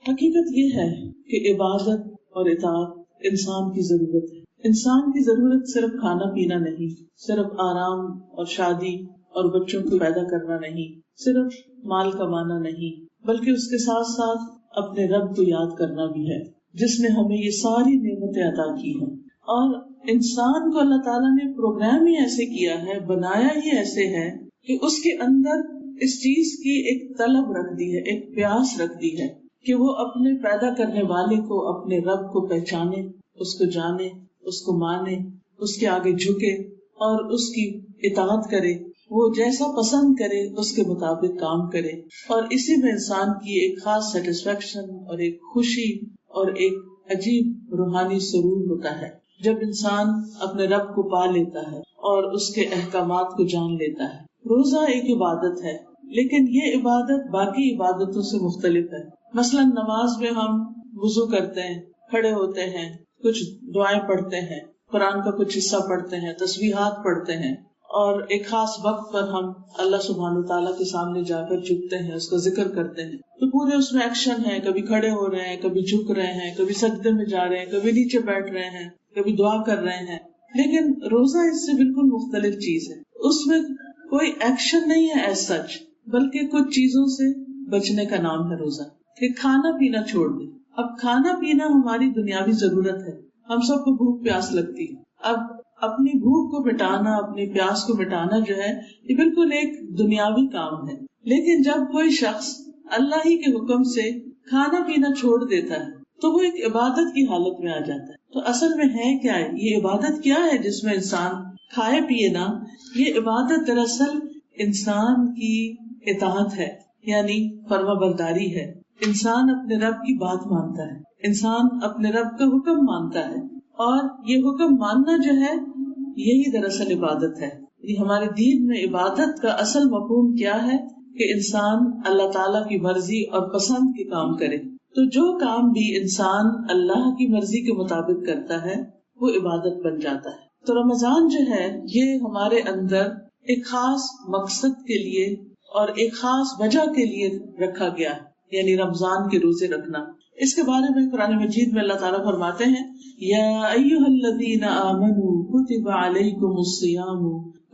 حقیقت یہ ہے کہ عبادت اور اطاعت انسان کی ضرورت ہے. انسان کی ضرورت صرف کھانا پینا نہیں، صرف آرام اور شادی اور بچوں کو پیدا کرنا نہیں، صرف مال کمانا نہیں، بلکہ اس کے ساتھ ساتھ اپنے رب کو یاد کرنا بھی ہے جس نے ہمیں یہ ساری نعمتیں عطا کی ہیں. اور انسان کو اللہ تعالیٰ نے پروگرام ہی ایسے کیا ہے، بنایا ہی ایسے ہے کہ اس کے اندر اس چیز کی ایک طلب رکھ دی ہے، ایک پیاس رکھ دی ہے کہ وہ اپنے پیدا کرنے والے کو، اپنے رب کو پہچانے، اس کو جانے، اس کو مانے، اس کے آگے جھکے اور اس کی اطاعت کرے، وہ جیسا پسند کرے اس کے مطابق کام کرے. اور اسی میں انسان کی ایک خاص سیٹسفیکشن اور ایک خوشی اور ایک عجیب روحانی سرور ہوتا ہے جب انسان اپنے رب کو پا لیتا ہے اور اس کے احکامات کو جان لیتا ہے. روزہ ایک عبادت ہے، لیکن یہ عبادت باقی عبادتوں سے مختلف ہے. مثلا نماز میں ہم وضو کرتے ہیں، کھڑے ہوتے ہیں، کچھ دعائیں پڑھتے ہیں، قرآن کا کچھ حصہ پڑھتے ہیں، تسبیحات پڑھتے ہیں، اور ایک خاص وقت پر ہم اللہ سبحانہ وتعالیٰ کے سامنے جا کر جھکتے ہیں، اس کا ذکر کرتے ہیں. تو پورے اس میں ایکشن ہے، کبھی کھڑے ہو رہے ہیں، کبھی جھک رہے ہیں، کبھی سجدے میں جا رہے ہیں، کبھی نیچے بیٹھ رہے ہیں، کبھی دعا کر رہے ہیں. لیکن روزہ اس سے بالکل مختلف چیز ہے. اس میں کوئی ایکشن نہیں ہے ایز سچ، بلکہ کچھ چیزوں سے بچنے کا نام ہے روزہ. کہ کھانا پینا چھوڑ دیں. اب کھانا پینا ہماری دنیاوی ضرورت ہے، ہم سب کو بھوک پیاس لگتی ہے. اب اپنی بھوک کو مٹانا، اپنی پیاس کو مٹانا جو ہے یہ بالکل ایک دنیاوی کام ہے. لیکن جب کوئی شخص اللہ ہی کے حکم سے کھانا پینا چھوڑ دیتا ہے تو وہ ایک عبادت کی حالت میں آ جاتا ہے. تو اصل میں ہے کیا ہے یہ عبادت؟ کیا ہے جس میں انسان کھائے پیے نا؟ یہ عبادت دراصل انسان کی اطاعت ہے، یعنی فرما برداری ہے. انسان اپنے رب کی بات مانتا ہے، انسان اپنے رب کا حکم مانتا ہے، اور یہ حکم ماننا جو ہے یہی دراصل عبادت ہے. ہمارے دین میں عبادت کا اصل مفہوم کیا ہے کہ انسان اللہ تعالیٰ کی مرضی اور پسند کے کام کرے. تو جو کام بھی انسان اللہ کی مرضی کے مطابق کرتا ہے وہ عبادت بن جاتا ہے. تو رمضان جو ہے یہ ہمارے اندر ایک خاص مقصد کے لیے اور ایک خاص وجہ کے لیے رکھا گیا ہے، یعنی رمضان کے روزے رکھنا. اس کے بارے میں قرآن مجید میں اللہ تعالیٰ فرماتے ہیں یا ایھا الذین آمنوا کتب علیکم الصیام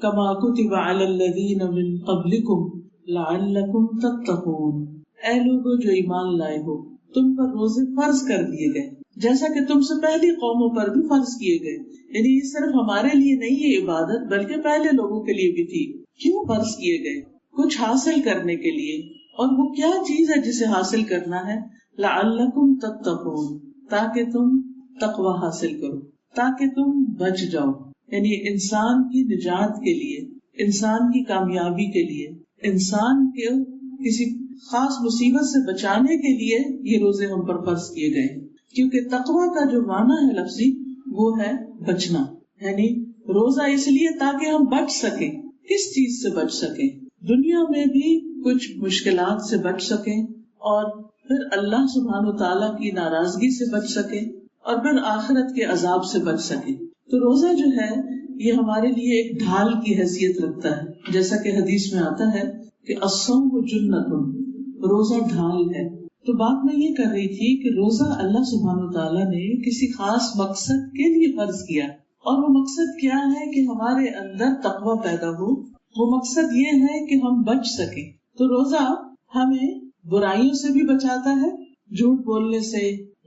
کما کتب علی الذین من قبلکم لعلکم تتقون. اے لوگو جو ایمان لائے ہو، تم پر روزے فرض کر دیے گئے جیسا کہ تم سے پہلی قوموں پر بھی فرض کیے گئے. یعنی یہ صرف ہمارے لیے نہیں ہے عبادت، بلکہ پہلے لوگوں کے لیے بھی تھی. کیوں فرض کیے گئے؟ کچھ حاصل کرنے کے لیے. اور وہ کیا چیز ہے جسے حاصل کرنا ہے؟ لعلکم تتقون، تاکہ تم تقوی حاصل کرو، تاکہ تم بچ جاؤ. یعنی انسان کی نجات کے لیے، انسان کی کامیابی کے لیے، انسان کے کسی خاص مصیبت سے بچانے کے لیے یہ روزے ہم پر فرض کیے گئے ہیں. کیونکہ تقوی کا جو معنی ہے لفظی وہ ہے بچنا. یعنی روزہ اس لیے تاکہ ہم بچ سکیں. کس چیز سے بچ سکیں؟ دنیا میں بھی کچھ مشکلات سے بچ سکیں، اور پھر اللہ سبحانہ وتعالیٰ کی ناراضگی سے بچ سکیں، اور پھر آخرت کے عذاب سے بچ سکیں. تو روزہ جو ہے یہ ہمارے لیے ایک ڈھال کی حیثیت رکھتا ہے، جیسا کہ حدیث میں آتا ہے کہ الصوم جنۃ، روزہ ڈھال ہے. تو بات میں یہ کر رہی تھی کہ روزہ اللہ سبحانہ وتعالیٰ نے کسی خاص مقصد کے لیے فرض کیا، اور وہ مقصد کیا ہے کہ ہمارے اندر تقوی پیدا ہو. وہ مقصد یہ ہے کہ ہم بچ سکیں. تو روزہ ہمیں برائیوں سے بھی بچاتا ہے، جھوٹ بولنے سے،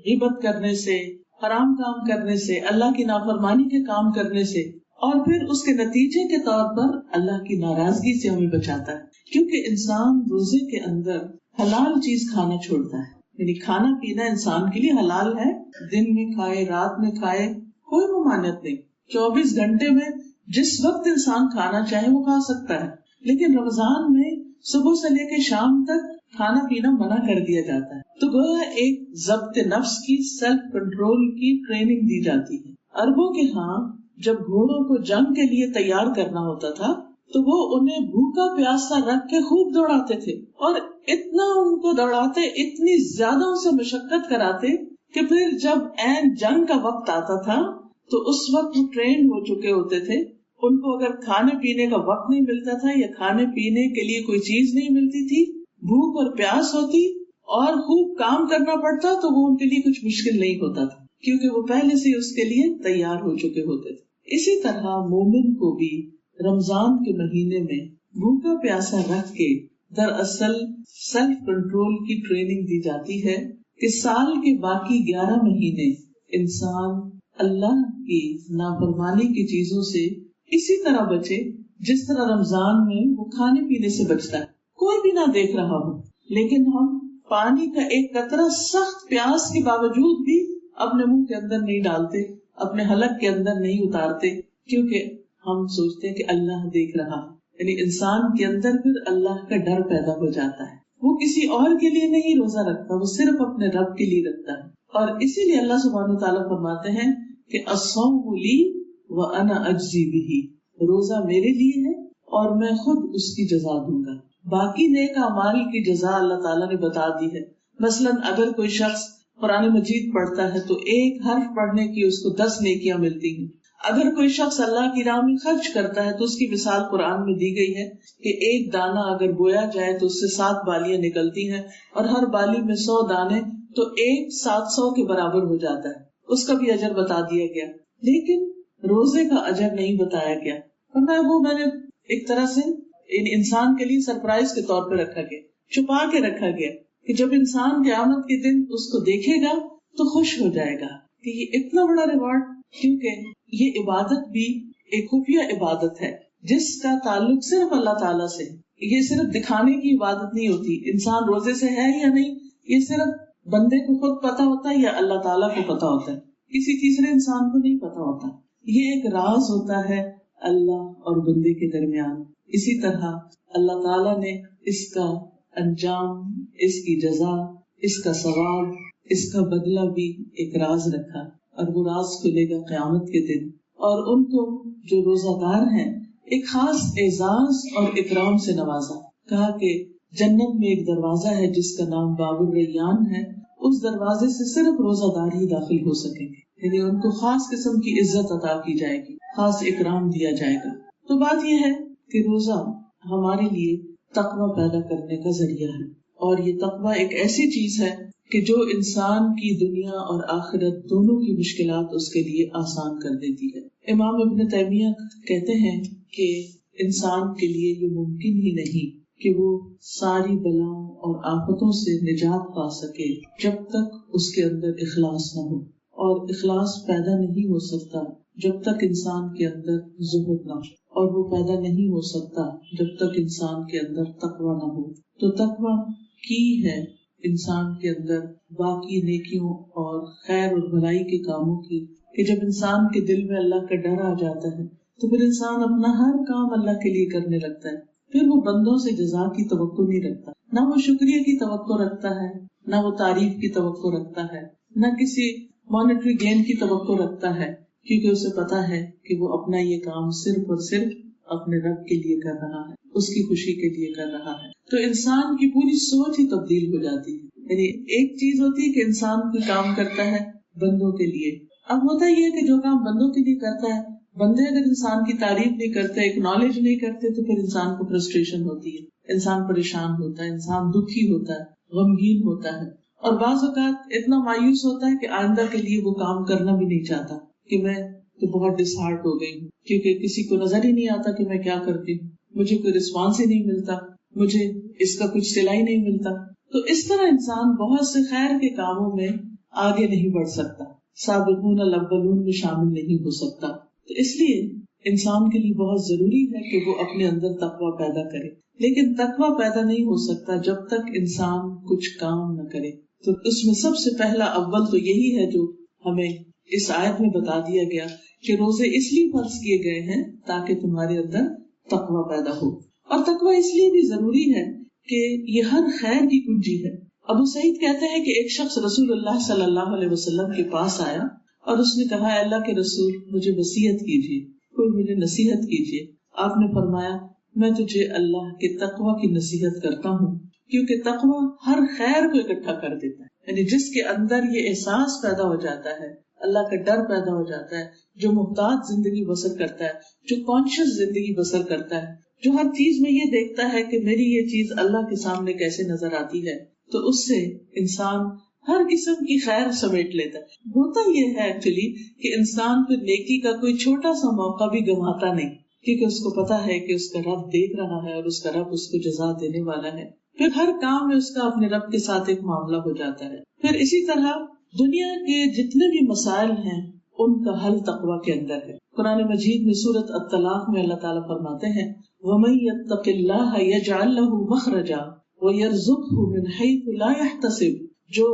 غیبت کرنے سے، حرام کام کرنے سے، اللہ کی نافرمانی کے کام کرنے سے، اور پھر اس کے نتیجے کے طور پر اللہ کی ناراضگی سے ہمیں بچاتا ہے. کیونکہ انسان روزے کے اندر حلال چیز کھانا چھوڑتا ہے. یعنی کھانا پینا انسان کے لیے حلال ہے، دن میں کھائے، رات میں کھائے، کوئی ممانعت نہیں. 24 گھنٹے میں جس وقت انسان کھانا چاہے وہ کھا سکتا ہے. لیکن رمضان میں صبح سے لے کے شام تک کھانا پینا منع کر دیا جاتا ہے. تو گویا ایک ضبط نفس کی، سیلف کنٹرول کی ٹریننگ دی جاتی ہے. عربوں کے ہاں جب گھوڑوں کو جنگ کے لیے تیار کرنا ہوتا تھا تو وہ انہیں بھوکا پیاسا رکھ کے خوب دوڑاتے تھے، اور اتنا ان کو دوڑاتے، اتنی زیادہ ان سے مشقت کراتے کہ پھر جب عین جنگ کا وقت آتا تھا تو اس وقت وہ ٹرینڈ ہو چکے ہوتے تھے. ان کو اگر کھانے پینے کا وقت نہیں ملتا تھا یا کھانے پینے کے لیے کوئی چیز نہیں ملتی تھی، بھوک اور پیاس ہوتی اور خوب کام کرنا پڑتا تو وہ ان کے لیے کچھ مشکل نہیں ہوتا تھا، کیونکہ وہ پہلے سے اس کے لیے تیار ہو چکے ہوتے تھے۔ اسی طرح مومن کو بھی رمضان کے مہینے میں بھوکا پیاسا رکھ کے دراصل سیلف کنٹرول کی ٹریننگ دی جاتی ہے کہ سال کے باقی 11 مہینے انسان اللہ کی نافرمانی کی چیزوں سے اسی طرح بچے جس طرح رمضان میں وہ کھانے پینے سے بچتا ہے، کوئی بھی نہ دیکھ رہا ہو، لیکن ہم پانی کا ایک قطرہ سخت پیاس کے باوجود بھی اپنے منہ کے اندر نہیں ڈالتے، اپنے حلق کے اندر نہیں اتارتے، کیونکہ ہم سوچتے ہیں کہ اللہ دیکھ رہا ہے۔ یعنی انسان کے اندر پھر اللہ کا ڈر پیدا ہو جاتا ہے، وہ کسی اور کے لیے نہیں روزہ رکھتا، وہ صرف اپنے رب کے لیے رکھتا ہے۔ اور اسی لیے اللہ سبحانہ وتعالیٰ فرماتے ہیں کہ الصوم لی وانا اجزی بہ، روزہ میرے لیے ہے اور میں خود اس کی جزا دوں گا۔ باقی نیک اعمال کی جزا اللہ تعالیٰ نے بتا دی ہے۔ مثلا اگر کوئی شخص قرآن مجید پڑھتا ہے تو ایک حرف پڑھنے کی اس کو 10 نیکیاں ملتی ہیں۔ اگر کوئی شخص اللہ کی راہ میں خرچ کرتا ہے تو اس کی مثال قرآن میں دی گئی ہے کہ ایک دانہ اگر بویا جائے تو اس سے 7 بالیاں نکلتی ہیں، اور ہر بالی میں 100 دانے تو ایک 700 کے برابر ہو جاتا ہے، اس کا بھی اجر بتا دیا گیا۔ لیکن روزے کا اجر نہیں بتایا گیا، فرمایا وہ میں نے ایک طرح سے انسان کے لیے سرپرائز کے طور پہ رکھا گیا، چھپا کے رکھا گیا کہ جب انسان قیامت کے دن اس کو دیکھے گا تو خوش ہو جائے گا کہ یہ اتنا بڑا ریوارڈ، کیونکہ یہ عبادت بھی ایک خفیہ عبادت ہے جس کا تعلق صرف اللہ تعالیٰ سے ہے۔ یہ صرف دکھانے کی عبادت نہیں ہوتی، انسان روزے سے ہے یا نہیں یہ صرف بندے کو خود پتا ہوتا ہے یا اللہ تعالیٰ کو پتا ہوتا ہے، کسی تیسرے انسان کو نہیں پتا ہوتا۔ یہ ایک راز ہوتا ہے اللہ اور بندے کے درمیان۔ اسی طرح اللہ تعالیٰ نے اس کا انجام، اس کی جزا، اس کا ثواب، اس کا بدلہ بھی ایک راز رکھا، اور وہ راز کھلے گا قیامت کے دن۔ اور ان کو جو روزہ دار ہیں ایک خاص اعزاز اور اکرام سے نوازا، کہا کہ جنت میں ایک دروازہ ہے جس کا نام باب الریان ہے، اس دروازے سے صرف روزہ دار ہی داخل ہو سکیں گے، یعنی ان کو خاص قسم کی عزت عطا کی جائے گی، خاص اکرام دیا جائے گا۔ تو بات یہ ہے کہ روزہ ہمارے لیے تقوی پیدا کرنے کا ذریعہ ہے، اور یہ تقوی ایک ایسی چیز ہے کہ جو انسان کی دنیا اور آخرت دونوں کی مشکلات اس کے لیے آسان کر دیتی ہے۔ امام ابن تیمیہ کہتے ہیں کہ انسان کے لیے یہ ممکن ہی نہیں کہ وہ ساری بلاؤں اور آفتوں سے نجات پا سکے جب تک اس کے اندر اخلاص نہ ہو، اور اخلاص پیدا نہیں ہو سکتا جب تک انسان کے اندر زہد نہ ہو، اور وہ پیدا نہیں ہو سکتا جب تک انسان کے اندر تقوی نہ ہو۔ تو تقوی کی ہے انسان کے اندر باقی نیکیوں اور خیر اور بھلائی کے کاموں کی، کہ جب انسان کے دل میں اللہ کا ڈر آ جاتا ہے تو پھر انسان اپنا ہر کام اللہ کے لیے کرنے لگتا ہے، پھر وہ بندوں سے جزا کی توقع نہیں رکھتا، نہ وہ شکریہ کی توقع رکھتا ہے، نہ وہ تعریف کی توقع رکھتا ہے، نہ کسی مانیٹری گین کی توقع رکھتا ہے، کیونکہ اسے پتا ہے کہ وہ اپنا یہ کام صرف اور صرف اپنے رب کے لیے کر رہا ہے، اس کی خوشی کے لیے کر رہا ہے۔ تو انسان کی پوری سوچ ہی تبدیل ہو جاتی ہے۔ یعنی ایک چیز ہوتی ہے کہ انسان کوئی کام کرتا ہے بندوں کے لیے، اب ہوتا یہ ہے کہ جو کام بندوں کے لیے کرتا ہے، بندے اگر انسان کی تعریف نہیں کرتے، اکنالج نہیں کرتے، تو پھر انسان کو فرسٹریشن ہوتی ہے، انسان پریشان ہوتا ہے، انسان دکھی ہوتا ہے، غمگین ہوتا ہے، اور بعض اوقات اتنا مایوس ہوتا ہے کہ آئندہ کے لیے وہ کام کرنا بھی نہیں چاہتا کہ میں تو بہت ڈس ہارٹ ہو گئی ہوں، کیونکہ کسی کو نظر ہی نہیں آتا کہ میں کیا کرتی ہوں، مجھے کوئی رسپانس ہی نہیں ملتا، مجھے اس کا کچھ صلہ ہی نہیں ملتا۔ تو اس طرح انسان بہت سے خیر کے کاموں میں آگے نہیں بڑھ سکتا، سابقون الاولون میں شامل نہیں ہو سکتا۔ تو اس لیے انسان کے لیے بہت ضروری ہے کہ وہ اپنے اندر تقوی پیدا کرے، لیکن تقوی پیدا نہیں ہو سکتا جب تک انسان کچھ کام نہ کرے۔ تو اس میں سب سے پہلا اول تو یہی ہے جو ہمیں اس آیت میں بتا دیا گیا کہ روزے اس لیے فرض کیے گئے ہیں تاکہ تمہارے اندر تقوی پیدا ہو، اور تقوی اس لیے بھی ضروری ہے کہ یہ ہر خیر کی کنجی ہے۔ ابو سعید کہتے ہیں کہ ایک شخص رسول اللہ صلی اللہ علیہ وسلم کے پاس آیا اور اس نے کہا، اے اللہ کے رسول مجھے وصیت کیجیے، کوئی مجھے نصیحت کیجیے۔ آپ نے فرمایا، میں تجھے اللہ کے تقوی کی نصیحت کرتا ہوں، کیونکہ تقوی ہر خیر کو اکٹھا کر دیتا ہے۔ یعنی جس کے اندر یہ احساس پیدا ہو جاتا ہے، اللہ کا ڈر پیدا ہو جاتا ہے، جو محتاط زندگی بسر کرتا ہے، جو کانشیس زندگی بسر کرتا ہے، جو ہر چیز میں یہ دیکھتا ہے کہ میری یہ چیز اللہ کے سامنے کیسے نظر آتی ہے، تو اس سے انسان ہر قسم کی خیر سمیٹ لیتا ہے. ہوتا یہ ہے ایکچولی کہ انسان پھر نیکی کا کوئی چھوٹا سا موقع بھی گنواتا نہیں، کیونکہ اس کو پتا ہے کہ اس کا رب دیکھ رہا ہے اور اس کا رب اس کو جزا دینے والا ہے. پھر ہر کام میں اس کا اپنے رب کے ساتھ ایک معاملہ ہو جاتا ہے. پھر اسی طرح دنیا کے جتنے بھی مسائل ہیں ان کا حل تقویٰ کے اندر ہے. قرآن مجید میں سورۃ الطلاق میں اللہ تعالیٰ فرماتے ہیں وَمَن يَتَّقِ اللَّهَ يَجْعَل لَّهُ مَخْرَجًا وَيَرْزُقْهُ مِنْ حَيْثُ لَا يَحْتَسِبُ. جو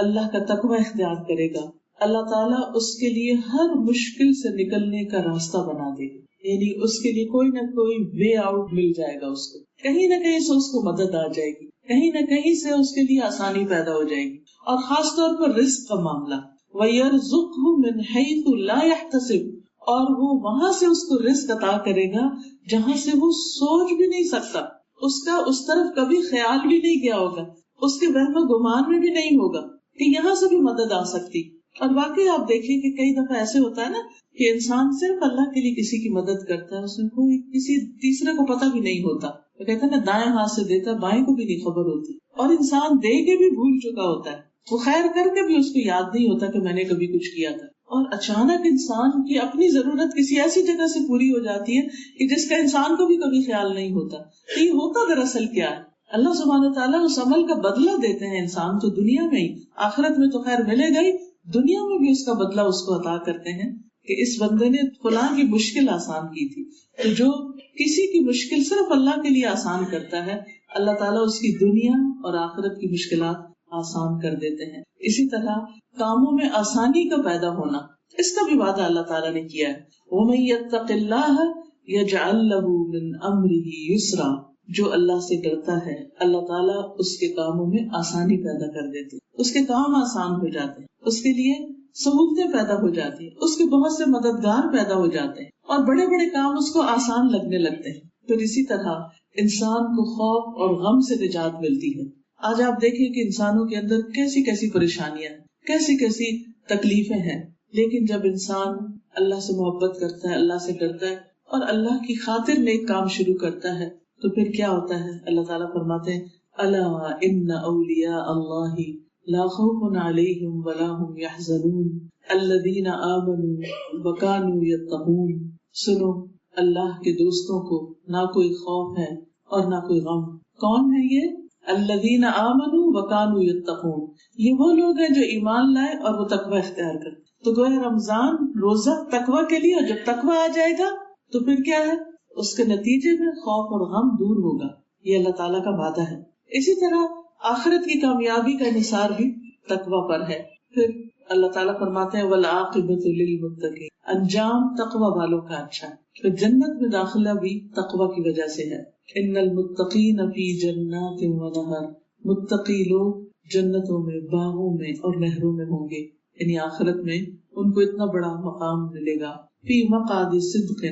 اللہ کا تقویٰ اختیار کرے گا اللہ تعالیٰ اس کے لیے ہر مشکل سے نکلنے کا راستہ بنا دے گا. یعنی اس کے لیے کوئی نہ کوئی وے آؤٹ مل جائے گا، اس کو کہیں نہ کہیں سے اس کو مدد آ جائے گی، کہیں نہ کہیں سے اس کے لیے آسانی پیدا ہو جائے گی. اور خاص طور پر رزق کا معاملہ وَيَرْزُقْهُ مِنْ حَيْثُ لَا يَحْتَسِبُ، اور وہ وہاں سے اس کو رزق عطا کرے گا جہاں سے وہ سوچ بھی نہیں سکتا، اس کا اس طرف کبھی خیال بھی نہیں گیا ہوگا، اس کے وہم و گمان میں بھی نہیں ہوگا کہ یہاں سے بھی مدد آ سکتی. اور واقعی آپ دیکھیں کہ کئی دفعہ ایسے ہوتا ہے نا کہ انسان صرف اللہ کے لیے کسی کی مدد کرتا ہے، اس میں کوئی کسی تیسرے کو پتہ بھی نہیں ہوتا. وہ کہتا ہے نا دائیں ہاتھ سے دیتا بائیں کو بھی نہیں خبر ہوتی، اور انسان دے کے بھی بھول چکا ہوتا ہے، وہ خیر کر کے بھی اس کو یاد نہیں ہوتا کہ میں نے کبھی کچھ کیا تھا. اور اچانک انسان کی اپنی ضرورت کسی ایسی جگہ سے پوری ہو جاتی ہے کہ جس کا انسان کو بھی کبھی خیال نہیں ہوتا. تو یہ ہوتا دراصل کیا ہے، اللہ سبحانہ و تعالیٰ اس عمل کا بدلہ دیتے ہیں انسان تو دنیا میں ہی، آخرت میں تو خیر ملے گا ہی، دنیا میں بھی اس کا بدلہ اس کو عطا کرتے ہیں کہ اس بندے نے فلاں کی مشکل آسان کی تھی. تو جو کسی کی مشکل صرف اللہ کے لیے آسان کرتا ہے اللہ تعالیٰ اس کی دنیا اور آخرت کی مشکلات آسان کر دیتے ہیں. اسی طرح کاموں میں آسانی کا پیدا ہونا، اس کا بھی وعدہ اللہ تعالیٰ نے کیا ہے وَمَن يَتَّقِ اللَّهَ يَجْعَل لَّهُ مِنْ أَمْرِهِ يُسْرًا. جو اللہ سے ڈرتا ہے اللہ تعالیٰ اس کے کاموں میں آسانی پیدا کر دیتے ہیں، اس کے کام آسان ہو جاتے ہیں، اس کے لیے سہولتیں پیدا ہو جاتی ہیں، اس کے بہت سے مددگار پیدا ہو جاتے ہیں اور بڑے بڑے کام اس کو آسان لگنے لگتے ہیں. پھر اسی طرح انسان کو خوف اور غم سے نجات ملتی ہے. آج آپ دیکھیں کہ انسانوں کے اندر کیسی کیسی پریشانیاں ہیں، کیسی کیسی تکلیفیں ہیں، لیکن جب انسان اللہ سے محبت کرتا ہے، اللہ سے ڈرتا ہے اور اللہ کی خاطر نیک کام شروع کرتا ہے تو پھر کیا ہوتا ہے. اللہ تعالیٰ فرماتے ہیں الا ان اولیاء اللہ لا خوف علیہم ولا هم يحزنون الذین آمنوا وکانوا یتقون. سنو اللہ کے دوستوں کو نہ کوئی خوف ہے اور نہ کوئی غم. کون ہے یہ؟ الذین آمنوا وکانوا یتقون، یہ وہ لوگ ہیں جو ایمان لائے اور وہ تقوی اختیار کرتے. تو گویا رمضان روزہ تقوی کے لیے، اور جب تقوی آ جائے گا تو پھر کیا ہے، اس کے نتیجے میں خوف اور غم دور ہوگا. یہ اللہ تعالیٰ کا وعدہ ہے. اسی طرح آخرت کی کامیابی کا انحصار بھی تقوی پر ہے. پھر اللہ تعالیٰ فرماتے ہیں والعاقبۃ للمتقین، انجام تقوی والوں کا اچھا ہے. پھر جنت میں داخلہ بھی تقوی کی وجہ سے ہے. ان المتقین فی جنات ونہر، متقی لوگ جنتوں میں، باغوں میں اور نہروں میں ہوں گے. یعنی آخرت میں ان کو اتنا بڑا مقام ملے گا. فی مقعد صدق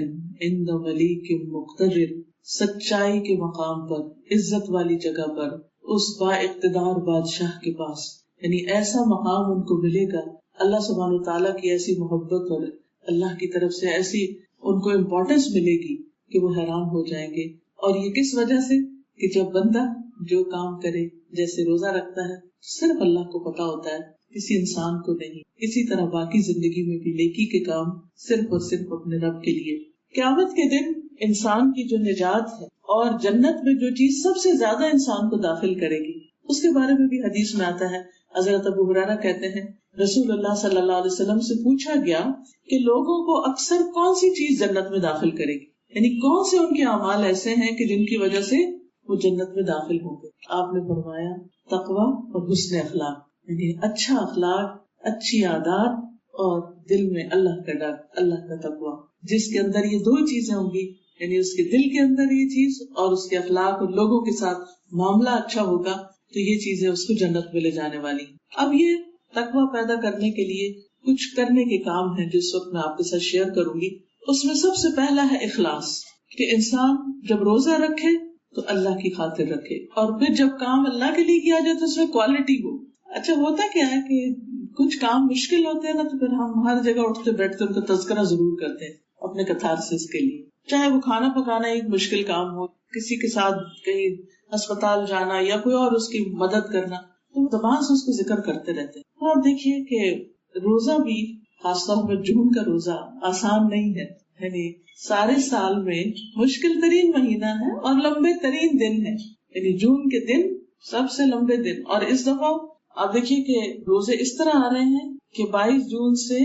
عند ملیک مقتدر، سچائی کے مقام پر، عزت والی جگہ پر، اس با اقتدار بادشاہ کے پاس. یعنی ایسا مقام ان کو ملے گا، اللہ سبحانہ تعالیٰ کی ایسی محبت اور اللہ کی طرف سے ایسی ان کو امپورٹنس ملے گی کہ وہ حیران ہو جائیں گے. اور یہ کس وجہ سے کہ جب بندہ جو کام کرے، جیسے روزہ رکھتا ہے صرف اللہ کو پتا ہوتا ہے، کسی انسان کو نہیں. اسی طرح باقی زندگی میں بھی نیکی کے کام صرف اور صرف اپنے رب کے لیے. قیامت کے دن انسان کی جو نجات ہے اور جنت میں جو چیز سب سے زیادہ انسان کو داخل کرے گی اس کے بارے میں بھی حدیث میں آتا ہے. حضرت ابو ہریرہ کہتے ہیں رسول اللہ صلی اللہ علیہ وسلم سے پوچھا گیا کہ لوگوں کو اکثر کون سی چیز جنت میں داخل کرے گی، یعنی کون سے ان کے اعمال ایسے ہیں کہ جن کی وجہ سے وہ جنت میں داخل ہوں گے. آپ نے فرمایا تقوی اور حسن اخلاق، یعنی اچھا اخلاق، اچھی عادات اور دل میں اللہ کا ڈر، اللہ کا تقوی. جس کے اندر یہ دو چیزیں ہوں گی، یعنی اس کے دل کے اندر یہ چیز اور اس کے اخلاق اور لوگوں کے ساتھ معاملہ اچھا ہوگا تو یہ چیزیں اس کو جنت میں لے جانے والی. اب یہ تقوی پیدا کرنے کے لیے کچھ کرنے کے کام ہیں جس وقت میں آپ کے ساتھ شیئر کروں گی. اس میں سب سے پہلا ہے اخلاص، کہ انسان جب روزہ رکھے تو اللہ کی خاطر رکھے، اور پھر جب کام اللہ کے لیے کیا جائے تو اس میں کوالٹی ہو. اچھا ہوتا کیا ہے کہ کچھ کام مشکل ہوتے ہیں نا تو پھر ہم ہر جگہ اٹھتے بیٹھتے ان کا تذکرہ ضرور کرتے ہیں اپنے کتھارسس کے لیے، چاہے وہ کھانا پکانا ایک مشکل کام ہو، کسی کے ساتھ کہیں اسپتال جانا یا کوئی اور اس کی مدد کرنا، تو زبان سے اس کو ذکر کرتے رہتے ہیں۔ اور دیکھیے کہ روزہ بھی خاص طور پر جون کا روزہ آسان نہیں ہے، یعنی سارے سال میں مشکل ترین مہینہ ہے اور لمبے ترین دن ہے، یعنی جون کے دن سب سے لمبے دن۔ اور اس دفعہ آپ دیکھیے کہ روزے اس طرح آ رہے ہیں کہ 22 جون سے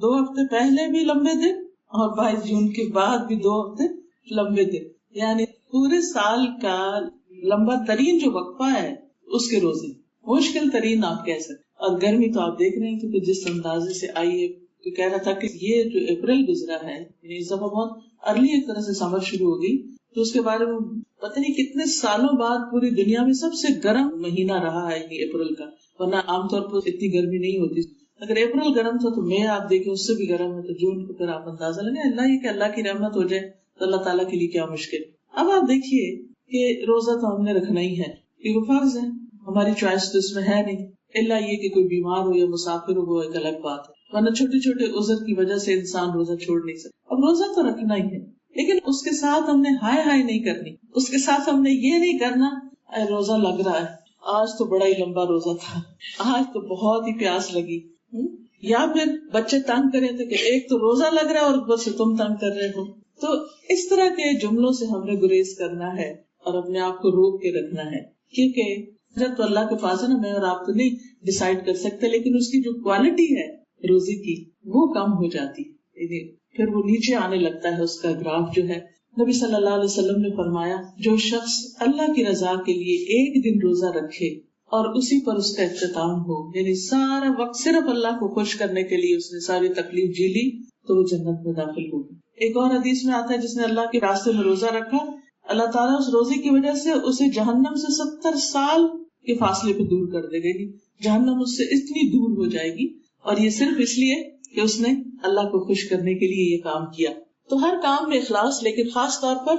2 ہفتے پہلے بھی لمبے دن اور 22 جون کے بعد بھی 2 ہفتے لمبے دن، یعنی پورے سال کا لمبا ترین جو وقفہ ہے اس کے روزے، مشکل ترین آپ کہہ سکتے۔ اور گرمی تو آپ دیکھ رہے ہیں کہ جس اندازے سے آئی ہے، تو کہہ رہا تھا کہ یہ جو اپریل گزرا ہے، یعنی اس دفعہ بہت ارلی ایک طرح سے سمر شروع ہو گئی، تو اس کے بارے میں پتہ نہیں کتنے سالوں بعد پوری دنیا میں سب سے گرم مہینہ رہا ہے یہ اپریل کا، ورنہ عام طور پر اتنی گرمی نہیں ہوتی۔ اگر اپریل گرم تھا تو مئی آپ دیکھیں اس سے بھی گرم ہے، تو جون کو پھر آپ اندازہ لگائیں اللہ یہ کہ اللہ کی رحمت ہو جائے تو اللہ تعالیٰ کے لیے کیا مشکل۔ اب آپ دیکھیے کہ روزہ تو ہم نے رکھنا ہی ہے، یہ فرض ہے، ہماری چوائس تو اس میں ہے نہیں، اللہ یہ کہ کوئی بیمار ہو یا مسافر ہو ایک الگ بات ہے، ورنہ چھوٹے چھوٹے عذر کی وجہ سے انسان روزہ چھوڑ نہیں سکتا۔ اب روزہ تو رکھنا ہی ہے، لیکن اس کے ساتھ ہم نے ہائے ہائے نہیں کرنی، اس کے ساتھ ہم نے یہ نہیں کرنا اے روزہ لگ رہا ہے، آج تو بڑا ہی لمبا روزہ تھا، آج تو بہت ہی پیاس لگی، یا پھر بچے تنگ کرے تھے کہ ایک تو روزہ لگ رہا ہے اور اوپر سے تم تنگ کر رہے ہو۔ تو اس طرح کے جملوں سے ہم نے گریز کرنا ہے اور اپنے آپ کو روک کے رکھنا ہے، کیونکہ جب تو اللہ کے پاس ہے نا، میں اور آپ تو نہیں ڈیسائیڈ کر سکتے، لیکن اس کی جو کوالٹی ہے روزے کی وہ کم ہو جاتی ہے، پھر وہ نیچے آنے لگتا ہے، اس کا گراف جو ہے۔ نبی صلی اللہ علیہ وسلم نے فرمایا جو شخص اللہ کی رضا کے لیے ایک دن روزہ رکھے اور اسی پر اس کا اختتام ہو، یعنی سارا وقت صرف اللہ کو خوش کرنے کے لیے اس نے ساری تکلیف جی لی، تو وہ جنت میں داخل ہوگی۔ ایک اور حدیث میں آتا ہے جس نے اللہ کے راستے میں روزہ رکھا، اللہ تعالیٰ اس روزے کی وجہ سے اسے جہنم سے 70 سال کے فاصلے پہ دور کر دے گی، جہنم اس سے اتنی دور ہو جائے گی، اور یہ صرف اس لیے کہ اس نے اللہ کو خوش کرنے کے لیے یہ کام کیا۔ تو ہر کام میں اخلاص، لیکن خاص طور پر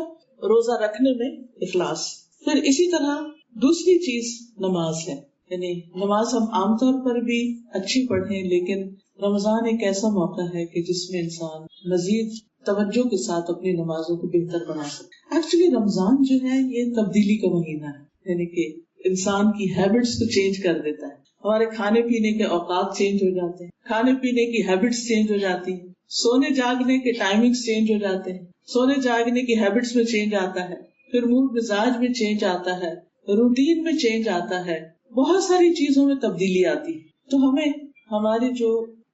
روزہ رکھنے میں اخلاص۔ پھر اسی طرح دوسری چیز نماز ہے، یعنی نماز ہم عام طور پر بھی اچھی پڑھیں، لیکن رمضان ایک ایسا موقع ہے کہ جس میں انسان مزید توجہ کے ساتھ اپنی نمازوں کو بہتر بنا سکے۔ ایکچولی رمضان جو ہے یہ تبدیلی کا مہینہ ہے، یعنی کہ انسان کی ہیبٹس کو چینج کر دیتا ہے، ہمارے کھانے پینے کے اوقات چینج ہو جاتے ہیں، کھانے پینے کی ہیبٹس چینج ہو جاتی ہیں، سونے جاگنے کے ٹائمنگز چینج ہو جاتے ہیں، سونے جاگنے کی ہیبٹس میں چینج آتا ہے، پھر موڈ مزاج میں چینج آتا ہے، روٹین میں چینج آتا ہے، بہت ساری چیزوں میں تبدیلی آتی ہے۔ تو ہمیں ہمارے جو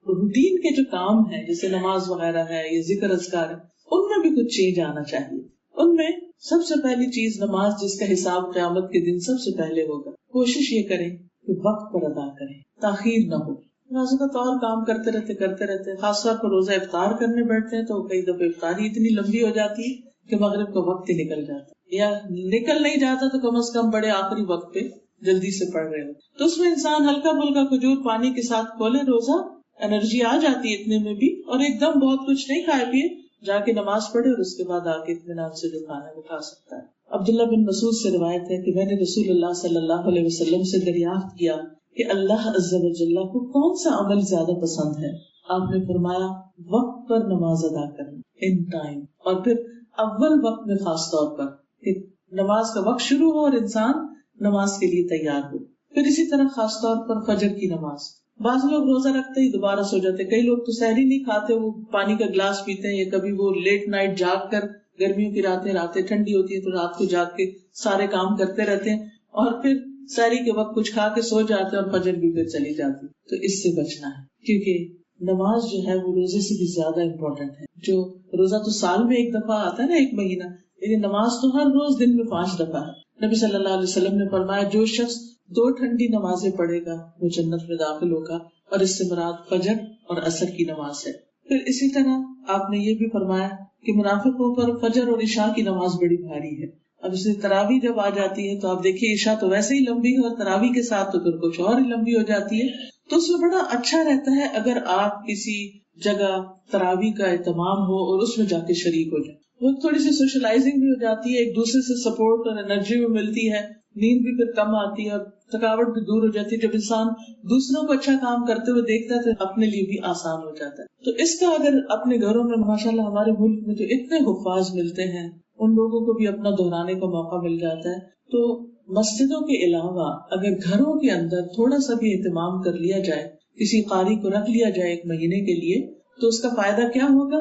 روٹین کے جو کام ہیں جیسے نماز وغیرہ ہے یا ذکر اذکار ہے، ان میں بھی کچھ چینج آنا چاہیے۔ ان میں سب سے پہلی چیز نماز، جس کا حساب قیامت کے دن سب سے پہلے ہوگا، کوشش یہ کریں کہ وقت پر ادا کریں، تاخیر نہ ہو۔ بعض اوقات اور کام کرتے رہتے خاص طور پر روزہ افطار کرنے بیٹھتے ہیں تو کئی دفعہ افطاری اتنی لمبی ہو جاتی ہے کہ مغرب کا وقت ہی نکل جاتا ہے، یا نکل نہیں جاتا تو کم از کم بڑے آخری وقت پہ جلدی سے پڑھ رہے ہو، تو اس میں انسان ہلکا پھلکا کھجور پانی کے ساتھ کھولے روزہ، انرجی آ جاتی ہے اتنے میں بھی، اور ایک دم بہت کچھ نہیں کھائے پیے، جا کے نماز پڑھے اور اس کے بعد آ کے اطمینان سے جو کھانا ہے وہ کھا سکتا ہے۔ عبداللہ بن مسعود سے روایت ہے کہ میں نے رسول اللہ صلی اللہ علیہ وسلم سے دریافت کیا کہ اللہ عز و جل کو کون سا عمل زیادہ پسند ہے؟ آپ نے فرمایا وقت پر نماز ادا کرنا، ان ٹائم، اور پھر اول وقت میں خاص طور پر کہ نماز کا وقت شروع ہو اور انسان نماز کے لیے تیار ہو۔ پھر اسی طرح خاص طور پر فجر کی نماز، بعض لوگ روزہ رکھتے ہی دوبارہ سو جاتے، کئی لوگ تو سحری نہیں کھاتے، وہ پانی کا گلاس پیتے ہیں، یا کبھی وہ لیٹ نائٹ جاگ کر، گرمیوں کی راتیں ٹھنڈی ہوتی ہیں تو رات کو جاگ کے سارے کام کرتے رہتے ہیں، اور پھر سحری کے وقت کچھ کھا کے سو جاتے ہیں اور فجر بھی پھر چلی جاتی۔ تو اس سے بچنا ہے، کیونکہ نماز جو ہے وہ روزے سے بھی زیادہ امپورٹنٹ ہے۔ جو روزہ تو سال میں ایک دفعہ آتا ہے نا، ایک مہینہ، لیکن نماز تو ہر روز دن میں 5 دفعہ ہے۔ نبی صلی اللہ علیہ وسلم نے فرمایا جو شخص 2 ٹھنڈی نمازیں پڑھے گا وہ جنت میں داخل ہوگا، اور اس سے مراد فجر اور عصر کی نماز ہے۔ پھر اسی طرح آپ نے یہ بھی فرمایا کہ منافقوں پر فجر اور عشاء کی نماز بڑی بھاری ہے۔ اب اس میں تراویح جب آ جاتی ہے تو آپ دیکھیے عشاء تو ویسے ہی لمبی ہے، اور تراویح کے ساتھ تو پھر کچھ اور ہی لمبی ہو جاتی ہے، تو اس میں بڑا اچھا رہتا ہے اگر آپ کسی جگہ تراویح کا اہتمام ہو اور اس میں جا کے شریک ہو جائیں، وہ تھوڑی سی سوشلائزنگ بھی ہو جاتی ہے، ایک دوسرے سے سپورٹ اور انرجی بھی ملتی ہے، نیند بھی پھر کم آتی ہے اور تھکاوٹ بھی دور ہو جاتی ہے۔ جب انسان دوسروں کو اچھا کام کرتے ہوئے دیکھتا ہے تو اپنے لیے بھی آسان ہو جاتا ہے۔ تو اس کا اگر اپنے گھروں میں، ماشاءاللہ ہمارے ملک میں جو اتنے حفاظ ملتے ہیں ان لوگوں کو بھی اپنا دہرانے کا موقع مل جاتا ہے، تو مسجدوں کے علاوہ اگر گھروں کے اندر تھوڑا سا بھی اہتمام کر لیا جائے، کسی قاری کو رکھ لیا جائے 1 مہینے کے لیے، تو اس کا فائدہ کیا ہوگا؟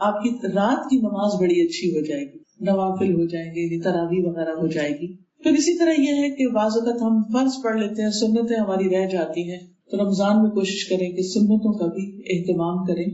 آپ کی رات کی نماز بڑی اچھی ہو جائے گی، نوافل ہو جائیں گے، تراویح وغیرہ ہو جائے گی۔ پھر اسی طرح یہ ہے کہ بعض اوقات ہم فرض پڑھ لیتے ہیں، سنتیں ہماری رہ جاتی ہیں، تو رمضان میں کوشش کریں کہ سنتوں کا بھی اہتمام کریں۔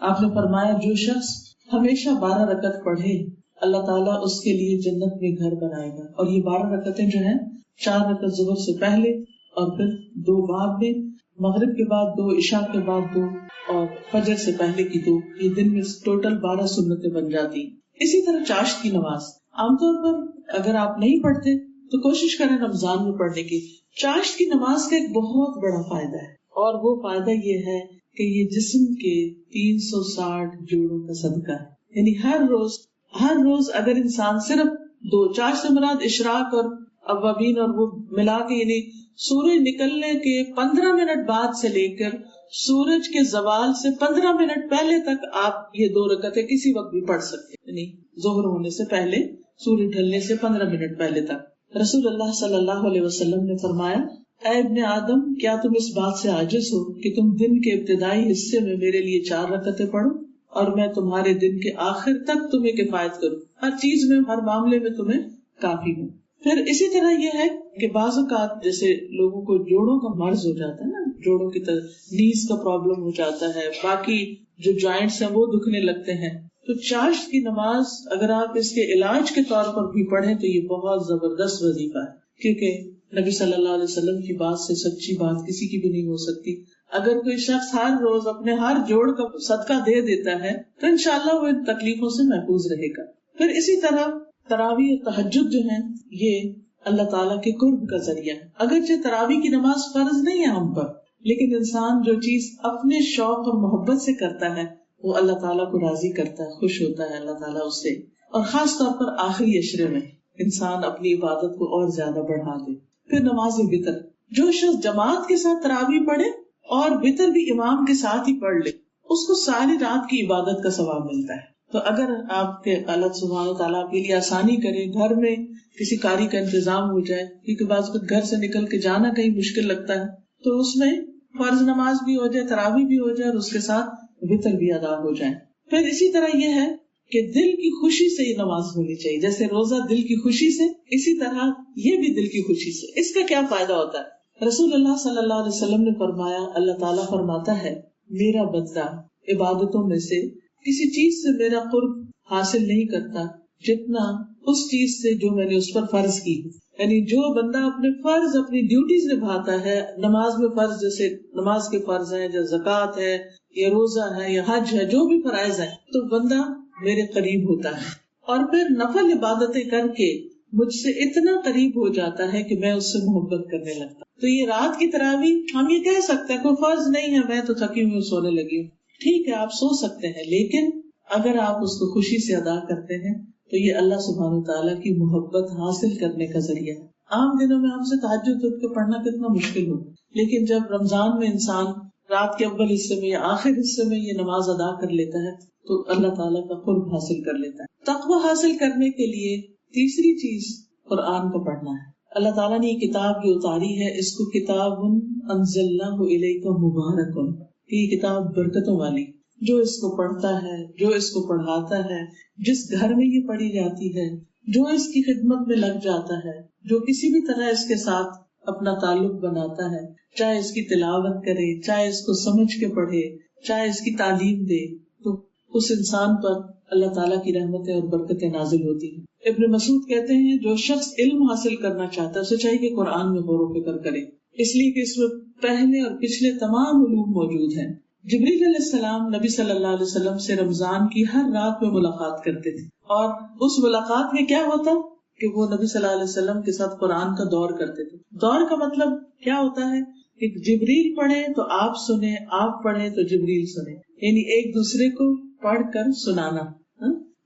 آپ نے فرمایا جو شخص ہمیشہ 12 رکعت پڑھے اللہ تعالیٰ اس کے لیے جنت میں گھر بنائے گا، اور یہ 12 رکعتیں جو ہیں 4 رکعت ظہر سے پہلے اور پھر 2 بعد میں، مغرب کے بعد 2، عشاء کے بعد 2 اور فجر سے پہلے کی 2، یہ دن میں ٹوٹل 12 سنتیں بن جاتی۔ اسی طرح چاشت کی نماز عام طور پر اگر آپ نہیں پڑھتے تو کوشش کریں رمضان میں پڑھنے کی۔ چاشت کی نماز کا ایک بہت بڑا فائدہ ہے، اور وہ فائدہ یہ ہے کہ یہ جسم کے 360 جوڑوں کا صدقہ ہے، یعنی ہر روز اگر انسان صرف 2، چاشت سے مراد اشراق اور اوابین اور وہ ملا کے، یعنی سورج نکلنے کے 15 منٹ بعد سے لے کر سورج کے زوال سے 15 منٹ پہلے تک آپ یہ 2 رکعتیں کسی وقت بھی پڑھ سکتے ہیں، یعنی ظہر ہونے سے پہلے، سورج ڈھلنے سے 15 منٹ پہلے تک۔ رسول اللہ صلی اللہ علیہ وسلم نے فرمایا، اے ابن آدم، کیا تم اس بات سے عاجز ہو کہ تم دن کے ابتدائی حصے میں میرے لیے 4 رکعتیں پڑھو اور میں تمہارے دن کے آخر تک تمہیں کفایت کروں، ہر چیز میں، ہر معاملے میں تمہیں کافی ہوں۔ پھر اسی طرح یہ ہے کہ بعض اوقات جیسے لوگوں کو جوڑوں کا مرض ہو جاتا ہے نا، جوڑوں کی طرح نیز کا پرابلم ہو جاتا ہے، باقی جو جوائنٹس ہیں وہ دکھنے لگتے ہیں، تو چاشت کی نماز اگر آپ اس کے علاج کے طور پر بھی پڑھیں تو یہ بہت زبردست وظیفہ ہے، کیونکہ نبی صلی اللہ علیہ وسلم کی بات سے سچی بات کسی کی بھی نہیں ہو سکتی۔ اگر کوئی شخص ہر روز اپنے ہر جوڑ کا صدقہ دے دیتا ہے تو انشاءاللہ وہ ان تکلیفوں سے محفوظ رہے گا۔ پھر اسی طرح تراویح اور تہجد جو ہیں یہ اللہ تعالیٰ کے قرب کا ذریعہ ہے۔ اگرچہ تراویح کی نماز فرض نہیں ہے ہم پر، لیکن انسان جو چیز اپنے شوق اور محبت سے کرتا ہے وہ اللہ تعالیٰ کو راضی کرتا ہے، خوش ہوتا ہے اللہ تعالیٰ اس سے، اور خاص طور پر آخری عشرے میں انسان اپنی عبادت کو اور زیادہ بڑھا دے۔ پھر نماز وتر، جو شخص جماعت کے ساتھ تراویح پڑھے اور وتر بھی امام کے ساتھ ہی پڑھ لے، اس کو ساری رات کی عبادت کا ثواب ملتا ہے۔ تو اگر آپ کے اللہ سبحانہ تعالیٰ کے لیے آسانی کرے، گھر میں کسی قاری کا انتظام ہو جائے، کیونکہ بعض وقت گھر سے نکل کے جانا کہیں مشکل لگتا ہے، تو اس میں فرض نماز بھی ہو جائے، تراویح بھی ہو جائے اور اس کے ساتھ وتر بھی ادا ہو جائے۔ پھر اسی طرح یہ ہے کہ دل کی خوشی سے یہ نماز ہونی چاہیے، جیسے روزہ دل کی خوشی سے، اسی طرح یہ بھی دل کی خوشی سے۔ اس کا کیا فائدہ ہوتا ہے؟ رسول اللہ صلی اللہ علیہ وسلم نے فرمایا، اللہ تعالیٰ فرماتا ہے، میرا بندہ عبادتوں میں سے کسی چیز سے میرا قرب حاصل نہیں کرتا جتنا اس چیز سے جو میں نے اس پر فرض کی۔ یعنی جو بندہ اپنے فرض، اپنی ڈیوٹیز نبھاتا ہے، نماز میں فرض، جیسے نماز کے فرض ہیں، جو زکوٰۃ ہے یا روزہ ہے یا حج ہے، جو بھی فرائض ہیں، تو بندہ میرے قریب ہوتا ہے، اور پھر نفل عبادتیں کر کے مجھ سے اتنا قریب ہو جاتا ہے کہ میں اس سے محبت کرنے لگتا۔ تو یہ رات کی تراویح ہم یہ کہہ سکتے ہیں کوئی فرض نہیں ہے، میں تو تھکی ہوئی سونے لگی ہوں، ٹھیک ہے آپ سو سکتے ہیں، لیکن اگر آپ اس کو خوشی سے ادا کرتے ہیں تو یہ اللہ سبحانہ تعالیٰ کی محبت حاصل کرنے کا ذریعہ ہے۔ عام دنوں میں ہم سے تہجد اٹھ کے پڑھنا کتنا مشکل ہوتا ہے، لیکن جب رمضان میں انسان رات کے اول حصے میں یا آخر حصے میں یہ نماز ادا کر لیتا ہے تو اللہ تعالیٰ کا قرب حاصل کر لیتا ہے۔ تقوی حاصل کرنے کے لیے تیسری چیز قرآن کو پڑھنا ہے۔ اللہ تعالیٰ نے یہ کتاب جو اتاری ہے، اس کو کتاب انزلناہ الیک مبارک، یہ کتاب برکتوں والی، جو اس کو پڑھتا ہے، جو اس کو پڑھاتا ہے، جس گھر میں یہ پڑھی جاتی ہے، جو اس کی خدمت میں لگ جاتا ہے، جو کسی بھی طرح اس کے ساتھ اپنا تعلق بناتا ہے، چاہے اس کی تلاوت کرے، چاہے اس کو سمجھ کے پڑھے، چاہے اس کی تعلیم دے، تو اس انسان پر اللہ تعالیٰ کی رحمتیں اور برکتیں نازل ہوتی ہیں۔ ابن مسعود کہتے ہیں، جو شخص علم حاصل کرنا چاہتا ہے اسے چاہیے کہ قرآن میں غور و فکر کرے، اس لیے کہ اس میں پہلے اور پچھلے تمام علوم موجود ہیں۔ جبریل علیہ السلام نبی صلی اللہ علیہ وسلم سے رمضان کی ہر رات میں ملاقات کرتے تھے، اور اس ملاقات میں کیا ہوتا کہ وہ نبی صلی اللہ علیہ وسلم کے ساتھ قرآن کا دور کرتے تھے۔ دور کا مطلب کیا ہوتا ہے کہ جبریل پڑھے تو آپ سنیں، آپ پڑھے تو جبریل سنیں، یعنی ایک دوسرے کو پڑھ کر سنانا۔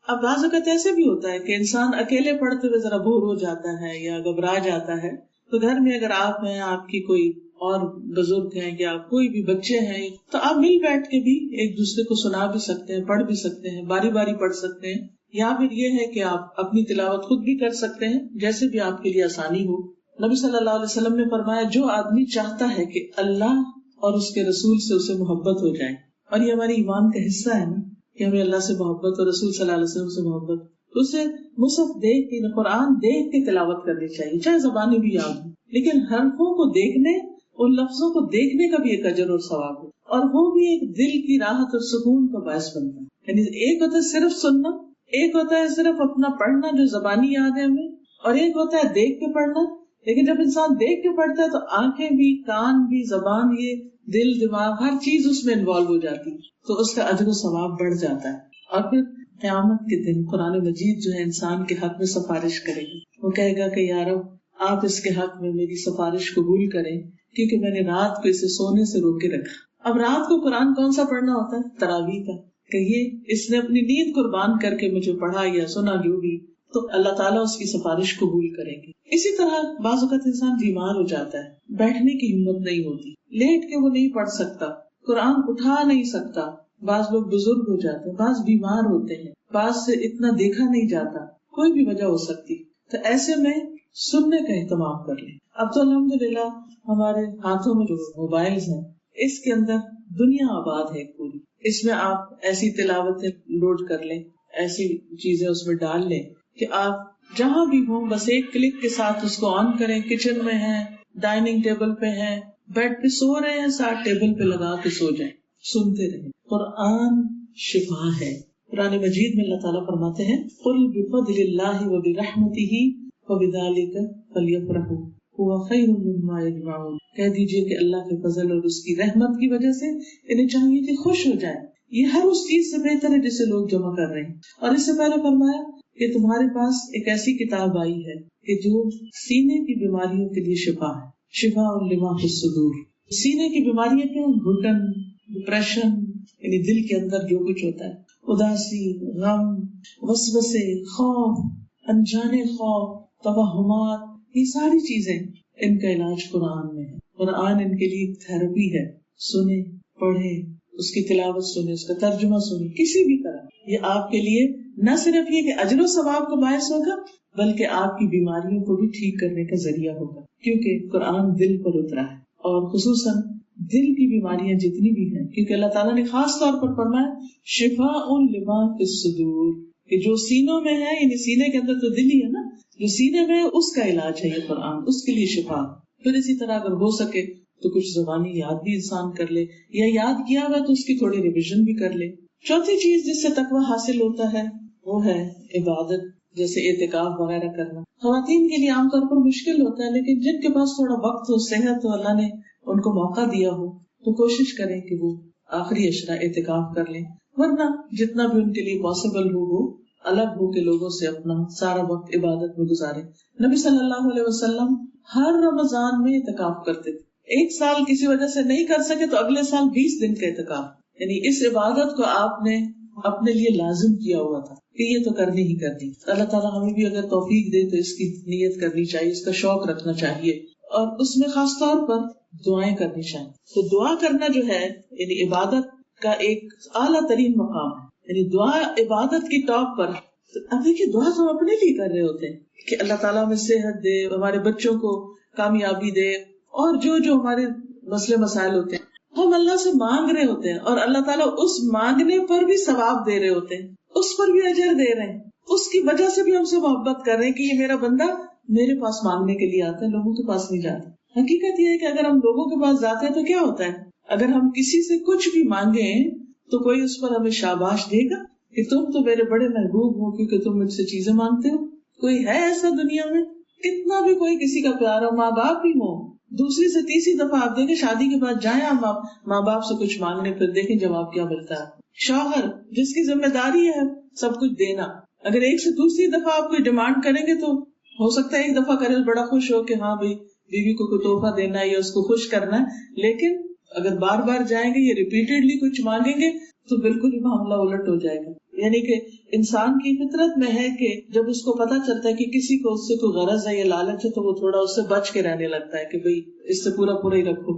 اب بعض اوقات ایسے بھی ہوتا ہے کہ انسان اکیلے پڑھتے ہوئے ذرا بور ہو جاتا ہے یا گھبرا جاتا ہے، تو گھر میں اگر آپ ہیں، آپ کی کوئی اور بزرگ ہیں یا کوئی بھی بچے ہیں، تو آپ مل بیٹھ کے بھی ایک دوسرے کو سنا بھی سکتے ہیں، پڑھ بھی سکتے ہیں، باری باری پڑھ سکتے ہیں، یا پھر یہ ہے کہ آپ اپنی تلاوت خود بھی کر سکتے ہیں، جیسے بھی آپ کے لیے آسانی ہو۔ نبی صلی اللہ علیہ وسلم نے فرمایا جو آدمی چاہتا ہے کہ اللہ اور اس کے رسول سے اسے محبت ہو جائے، اور یہ ہماری ایمان کا حصہ ہے نا کہ ہمیں اللہ سے محبت اور رسول صلی اللہ علیہ وسلم سے محبت، تو اسے مصحف دیکھ کے قرآن دیکھ کے تلاوت کرنی چاہیے، چاہے زبانیں بھی یاد ہوں، لیکن حرفوں کو دیکھنے، ان لفظوں کو دیکھنے کا بھی ایک اجر اور ثواب ہے، اور وہ بھی ایک دل کی راحت اور سکون کا باعث بنتا ہے۔ یعنی ایک ہوتا ہے صرف سننا، ایک ہوتا ہے صرف اپنا پڑھنا جو زبانی یاد ہے ہمیں، اور ایک ہوتا ہے دیکھ کے پڑھنا۔ لیکن جب انسان دیکھ کے پڑھتا ہے تو آنکھیں بھی، کان بھی، زبان، یہ دل، دماغ، ہر چیز اس میں انوالو ہو جاتی ہے، تو اس کا اجر و ثواب بڑھ جاتا ہے۔ اور پھر قیامت کے دن قرآن مجید جو ہے انسان کے حق میں سفارش کرے گی، وہ کہے گا کہ یا رب آپ اس کے حق میں میری سفارش قبول کریں، کیونکہ میں نے رات کو اسے سونے سے روکے رکھا۔ اب رات کو قرآن کون سا پڑھنا ہوتا ہے؟ تراویح کا، کہ یہ اس نے اپنی نیند قربان کر کے مجھے پڑھا یا سنا جو بھی، تو اللہ تعالیٰ اس کی سفارش قبول کریں گے۔ اسی طرح بعض اوقات انسان بیمار ہو جاتا ہے، بیٹھنے کی ہمت نہیں ہوتی، لیٹ کے وہ نہیں پڑھ سکتا، قرآن اٹھا نہیں سکتا، بعض لوگ بزرگ ہو جاتے ہیں، بعض بیمار ہوتے ہیں، بعض سے اتنا دیکھا نہیں جاتا، کوئی بھی وجہ ہو سکتی، تو ایسے میں سننے کا اہتمام کر لیں۔ اب تو الحمدللہ ہمارے ہاتھوں میں جو موبائلز ہیں، اس کے اندر دنیا آباد ہے پوری، اس میں آپ ایسی تلاوتیں لوڈ کر لیں، ایسی چیزیں اس میں ڈال لیں کہ آپ جہاں بھی ہوں بس ایک کلک کے ساتھ اس کو آن کریں، کچن میں ہیں، ڈائننگ ٹیبل پہ ہیں، بیڈ پہ سو رہے ہیں، ساتھ ٹیبل پہ لگا کے سو جائیں، سنتے رہیں۔ قرآن شفا ہے۔ قرآن مجید میں اللہ تعالیٰ فرماتے ہیں قُلْ بِفَضْلِ اللَّهِ وَبِرَحْمَتِهِ فَبِذَلِكَ فَلْيَفْرَحُوا هُوَ خَيْرٌ مِّمَّا يَجْمَعُونَ، کہہ دیجئے کہ اللہ کے فضل اور اس کی رحمت کی وجہ سے انہیں چاہیے کہ خوش ہو جائیں، یہ ہر اس چیز سے بہتر ہے جسے لوگ جمع کر رہے ہیں۔ اور اس سے پہلے فرمایا کہ تمہارے پاس ایک ایسی کتاب آئی ہے کہ جو سینے کی بیماریوں کے لیے شفا ہے، شفاء لما فی الصدور۔ سینے کی بیماریاں کیا ہیں؟ گھٹن، ڈپریشن، یعنی دل کے اندر جو کچھ ہوتا ہے، اداسی، غم، وسوسے، خوف، انجانے خوف، توہمات، یہ ساری چیزیں، ان کا علاج قرآن میں ہے۔ قرآن ان کے لیے تھراپی ہے، سنیں، پڑھیں، اس کی تلاوت سنیں، اس کا ترجمہ سنیں، کسی بھی طرح یہ آپ کے لیے نہ صرف یہ کہ اجر و ثواب کا باعث ہوگا، بلکہ آپ کی بیماریوں کو بھی ٹھیک کرنے کا ذریعہ ہوگا، کیونکہ قرآن دل پر اترا ہے، اور خصوصاً دل کی بیماریاں جتنی بھی ہیں، کیونکہ اللہ تعالیٰ نے خاص طور پر فرمایا شفاء لما فی الصدور، کہ جو سینوں میں ہے، یعنی سینے کے اندر تو دل ہی ہے نا، جو سینے میں ہے اس کا علاج ہے یہ قرآن، اس کے لیے شفا۔ پھر اسی طرح اگر ہو سکے تو کچھ زبانی یاد بھی انسان کر لے، یا یاد کیا ہوا تو اس کی تھوڑی ریویژن بھی کر لے۔ چوتھی چیز جس سے تقوی حاصل ہوتا ہے وہ ہے عبادت، جیسے اعتکاف وغیرہ کرنا۔ خواتین کے لیے عام طور پر مشکل ہوتا ہے، لیکن جن کے پاس تھوڑا وقت ہو، صحت ہو، اللہ نے ان کو موقع دیا ہو، تو کوشش کریں کہ وہ آخری عشرہ اعتکاف کر لیں، ورنہ جتنا بھی ان کے لیے پاسبل ہو وہ الگ ہو کے لوگوں سے اپنا سارا وقت عبادت میں گزاریں۔ نبی صلی اللہ علیہ وسلم ہر رمضان میں اعتکاف کرتے تھے، ایک سال کسی وجہ سے نہیں کر سکے تو اگلے سال 20 دن کا اعتکاف، یعنی اس عبادت کو آپ نے اپنے لیے لازم کیا ہوا تھا کہ یہ تو کرنی ہی کرنی۔ اللہ تعالیٰ ہمیں بھی اگر توفیق دے تو اس کی نیت کرنی چاہیے، اس کا شوق رکھنا چاہیے، اور اس میں خاص طور پر دعائیں کرنی چاہیے۔ تو دعا کرنا جو ہے یعنی عبادت کا ایک اعلیٰ ترین مقام ہے، یعنی دعا عبادت کی ٹاپ پر۔ اب دیکھیے دعا تو ہم اپنے لیے کر رہے ہوتے ہیں کہ اللہ تعالیٰ ہمیں صحت دے، ہمارے بچوں کو کامیابی دے، اور جو جو ہمارے مسئلے مسائل ہوتے ہیں ہم اللہ سے مانگ رہے ہوتے ہیں، اور اللہ تعالیٰ اس مانگنے پر بھی ثواب دے رہے ہوتے ہیں، اس پر بھی اجر دے رہے ہیں، اس کی وجہ سے بھی ہم سے محبت کر رہے ہیں کہ یہ میرا بندہ میرے پاس مانگنے کے لیے آتا ہے، لوگوں کے پاس نہیں جاتا۔ حقیقت یہ ہے کہ اگر ہم لوگوں کے پاس جاتے ہیں تو کیا ہوتا ہے، اگر ہم کسی سے کچھ بھی مانگیں تو کوئی اس پر ہمیں شاباش دے گا کہ تم تو میرے بڑے محبوب ہو کیونکہ تم مجھ سے چیزیں مانگتے ہو۔ کوئی ہے ایسا دنیا میں؟ کتنا بھی کوئی کسی کا پیار ہو، ماں باپ بھی ہو، دوسری سے تیسری دفعہ آپ دیکھیں شادی کے بعد جائیں آپ ماں باپ سے کچھ مانگنے، پھر دیکھیں جواب کیا ملتا ہے۔ شوہر جس کی ذمہ داری ہے سب کچھ دینا، اگر ایک سے دوسری دفعہ آپ کوئی ڈیمانڈ کریں گے تو ہو سکتا ہے ایک دفعہ کرے بڑا خوش ہو کہ ہاں بھائی بیوی کو کوئی تحفہ دینا ہے یا اس کو خوش کرنا ہے، لیکن اگر بار بار جائیں گے یا ریپیٹڈلی کچھ مانگیں گے تو بالکل ہی معاملہ الٹ ہو جائے گا۔ یعنی کہ انسان کی فطرت میں ہے کہ جب اس کو پتا چلتا ہے کہ کسی کو اس سے کوئی غرض ہے یا لالچ ہے تو وہ تھوڑا اس سے بچ کے رہنے لگتا ہے کہ بھئی اس سے پورا پورا ہی رکھو۔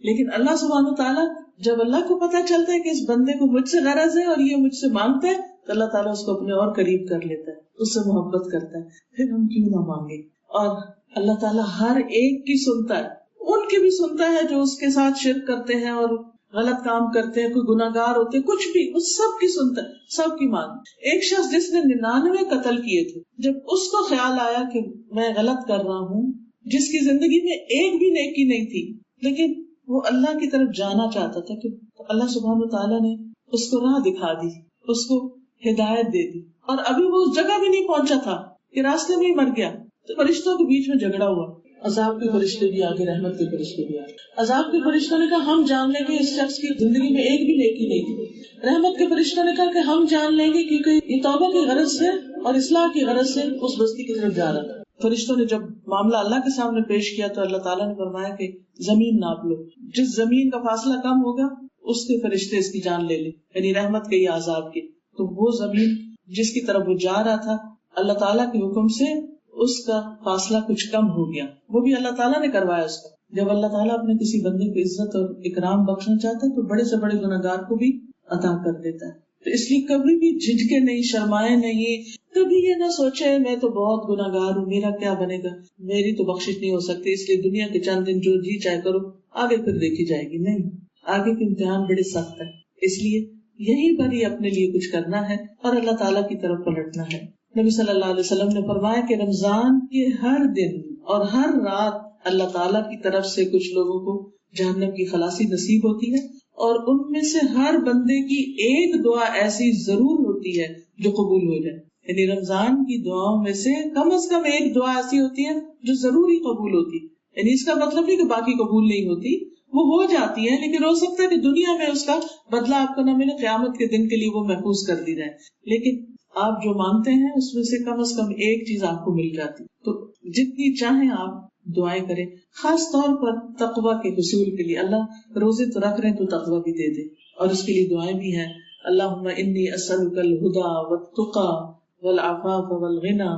لیکن اللہ سبحانہ وتعالیٰ جب اللہ کو پتا چلتا ہے کہ اس بندے کو مجھ سے غرض ہے اور یہ مجھ سے مانگتا ہے تو اللہ تعالیٰ اس کو اپنے اور قریب کر لیتا ہے، اس سے محبت کرتا ہے، پھر ہم کیوں نہ مانگے۔ اور اللہ تعالیٰ ہر ایک کی سنتا ہے, ان کی بھی سنتا ہے جو اس کے ساتھ شرک کرتے ہیں اور غلط کام کرتے ہیں, کوئی گناہگار ہوتے ہیں, کچھ بھی, وہ سب کی سنتا ہے, سب کی مانتا. ایک شخص جس نے 99 قتل کیے تھے, جب اس کو خیال آیا کہ میں غلط کر رہا ہوں, جس کی زندگی میں ایک بھی نیکی نہیں تھی, لیکن وہ اللہ کی طرف جانا چاہتا تھا, کہ اللہ سبحانہ وتعالیٰ نے اس کو راہ دکھا دی, اس کو ہدایت دے دی, اور ابھی وہ اس جگہ بھی نہیں پہنچا تھا کہ راستے میں ہی مر گیا, تو فرشتوں کے بیچ میں جھگڑا ہوا. عذاب کے فرشتے بھی آگے, رحمت کے فرشتے بھی آگے. عذاب کے فرشتوں نے کہا ہم جان لیں گے اس شخص کی زندگی میں ایک بھی نیکی نہیں تھی. رحمت کے فرشتوں نے کہا کہ ہم جان لیں گے کیونکہ یہ توبہ کی غرض سے اور اصلاح کی غرض سے اس بستی کی طرف جا رہا تھا. فرشتوں نے جب معاملہ اللہ کے سامنے پیش کیا تو اللہ تعالیٰ نے فرمایا کہ زمین ناپ لو, جس زمین کا فاصلہ کم ہوگا اس کے فرشتے اس کی جان لے لیں, یعنی رحمت کے یا عذاب کے. تو وہ زمین جس کی طرف وہ جا رہا تھا, اللہ تعالیٰ کے حکم سے اس کا فاصلہ کچھ کم ہو گیا, وہ بھی اللہ تعالیٰ نے کروایا اس کا. جب اللہ تعالیٰ اپنے کسی بندے کو عزت اور اکرام بخشنا چاہتا ہے تو بڑے سے بڑے گناہگار کو بھی عطا کر دیتا ہے. تو اس لیے کبھی بھی جھجکے نہیں, شرمائے نہیں, کبھی یہ نہ سوچے میں تو بہت گناہگار ہوں, میرا کیا بنے گا, میری تو بخشش نہیں ہو سکتی, اس لیے دنیا کے چند دن جو جی چاہے کرو, آگے پھر دیکھی جائے گی. نہیں, آگے کے امتحان بڑے سخت ہے, اس لیے یہیں پر ہی اپنے لیے کچھ کرنا ہے اور اللہ تعالیٰ کی طرف پلٹنا ہے. نبی صلی اللہ علیہ وسلم نے فرمایا کہ رمضان کے ہر دن اور ہر رات اللہ تعالیٰ کی طرف سے کچھ لوگوں کو جہنم کی خلاصی نصیب ہوتی ہے, اور ان میں سے ہر بندے کی ایک دعا ایسی ضرور ہوتی ہے جو قبول ہو جائے. یعنی رمضان کی دعاؤں میں سے کم از کم ایک دعا ایسی ہوتی ہے جو ضروری قبول ہوتی. یعنی اس کا مطلب نہیں کہ باقی قبول نہیں ہوتی, وہ ہو جاتی ہے, لیکن ہو سکتا ہے کہ دنیا میں اس کا بدلہ آپ کو نہ ملے, قیامت کے دن کے لیے وہ محفوظ کر دی جائے. لیکن آپ جو مانگتے ہیں اس میں سے کم از کم ایک چیز آپ کو مل جاتی. تو جتنی چاہیں آپ دعائیں کریں, خاص طور پر تقوی کے حصول کے لیے. اللہ روزے تو رکھ رہے ہیں تو تقوی بھی دے دے, اور اس کے لیے دعائیں بھی ہیں. اللہم انی اسألک الہدی والتقی والعفاف والغنی,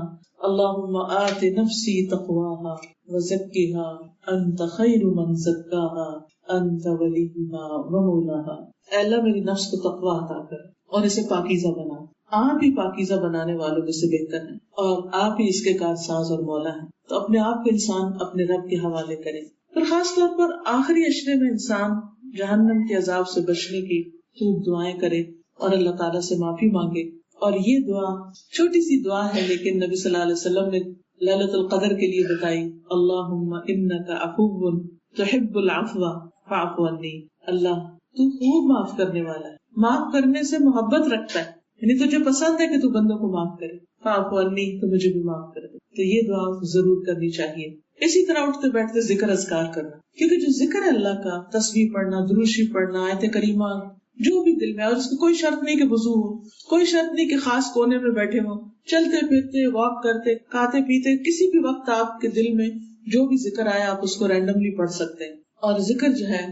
اللہم آت نفسی تقواها وزکیها انت خیر من زکاها انت ولیها ومولاها. اے اللہ میری نفس کو تقوی عطا کر اور اسے پاکیزہ بنا, آپ ہی پاکیزہ بنانے والوں میں سے بہتر ہیں اور آپ ہی اس کے کارساز اور مولا ہیں. تو اپنے آپ کو انسان اپنے رب کے حوالے کرے. اور خاص طور پر آخری عشرے میں انسان جہنم کے عذاب سے بچنے کی خوب دعائیں کرے اور اللہ تعالیٰ سے معافی مانگے. اور یہ دعا چھوٹی سی دعا ہے, لیکن نبی صلی اللہ علیہ وسلم نے لیلۃ القدر کے لیے بتائی. اللہم انک عفو تحب العفو فاعف عنی. اللہ تو خوب معاف کرنے والا ہے, معاف کرنے سے محبت رکھتا ہے, یعنی تجھے پسند ہے کہ تو بندوں کو معاف کرے. فاعف عنی, تو مجھے بھی معاف کر دے. تو یہ دعا ضرور کرنی چاہیے. اسی طرح اٹھتے بیٹھتے ذکر اذکار کرنا, کیونکہ جو ذکر ہے اللہ کا, تسبیح پڑھنا, درود شریف پڑھنا, آیت کریمہ, جو بھی دل میں, اور اس کو کوئی شرط نہیں کہ وضو ہو, کوئی شرط نہیں کہ خاص کونے میں بیٹھے ہو, چلتے پھرتے, واک کرتے, کھاتے پیتے, کسی بھی وقت آپ کے دل میں جو بھی ذکر آیا آپ اس کو رینڈملی پڑھ سکتے ہیں. اور ذکر جو ہے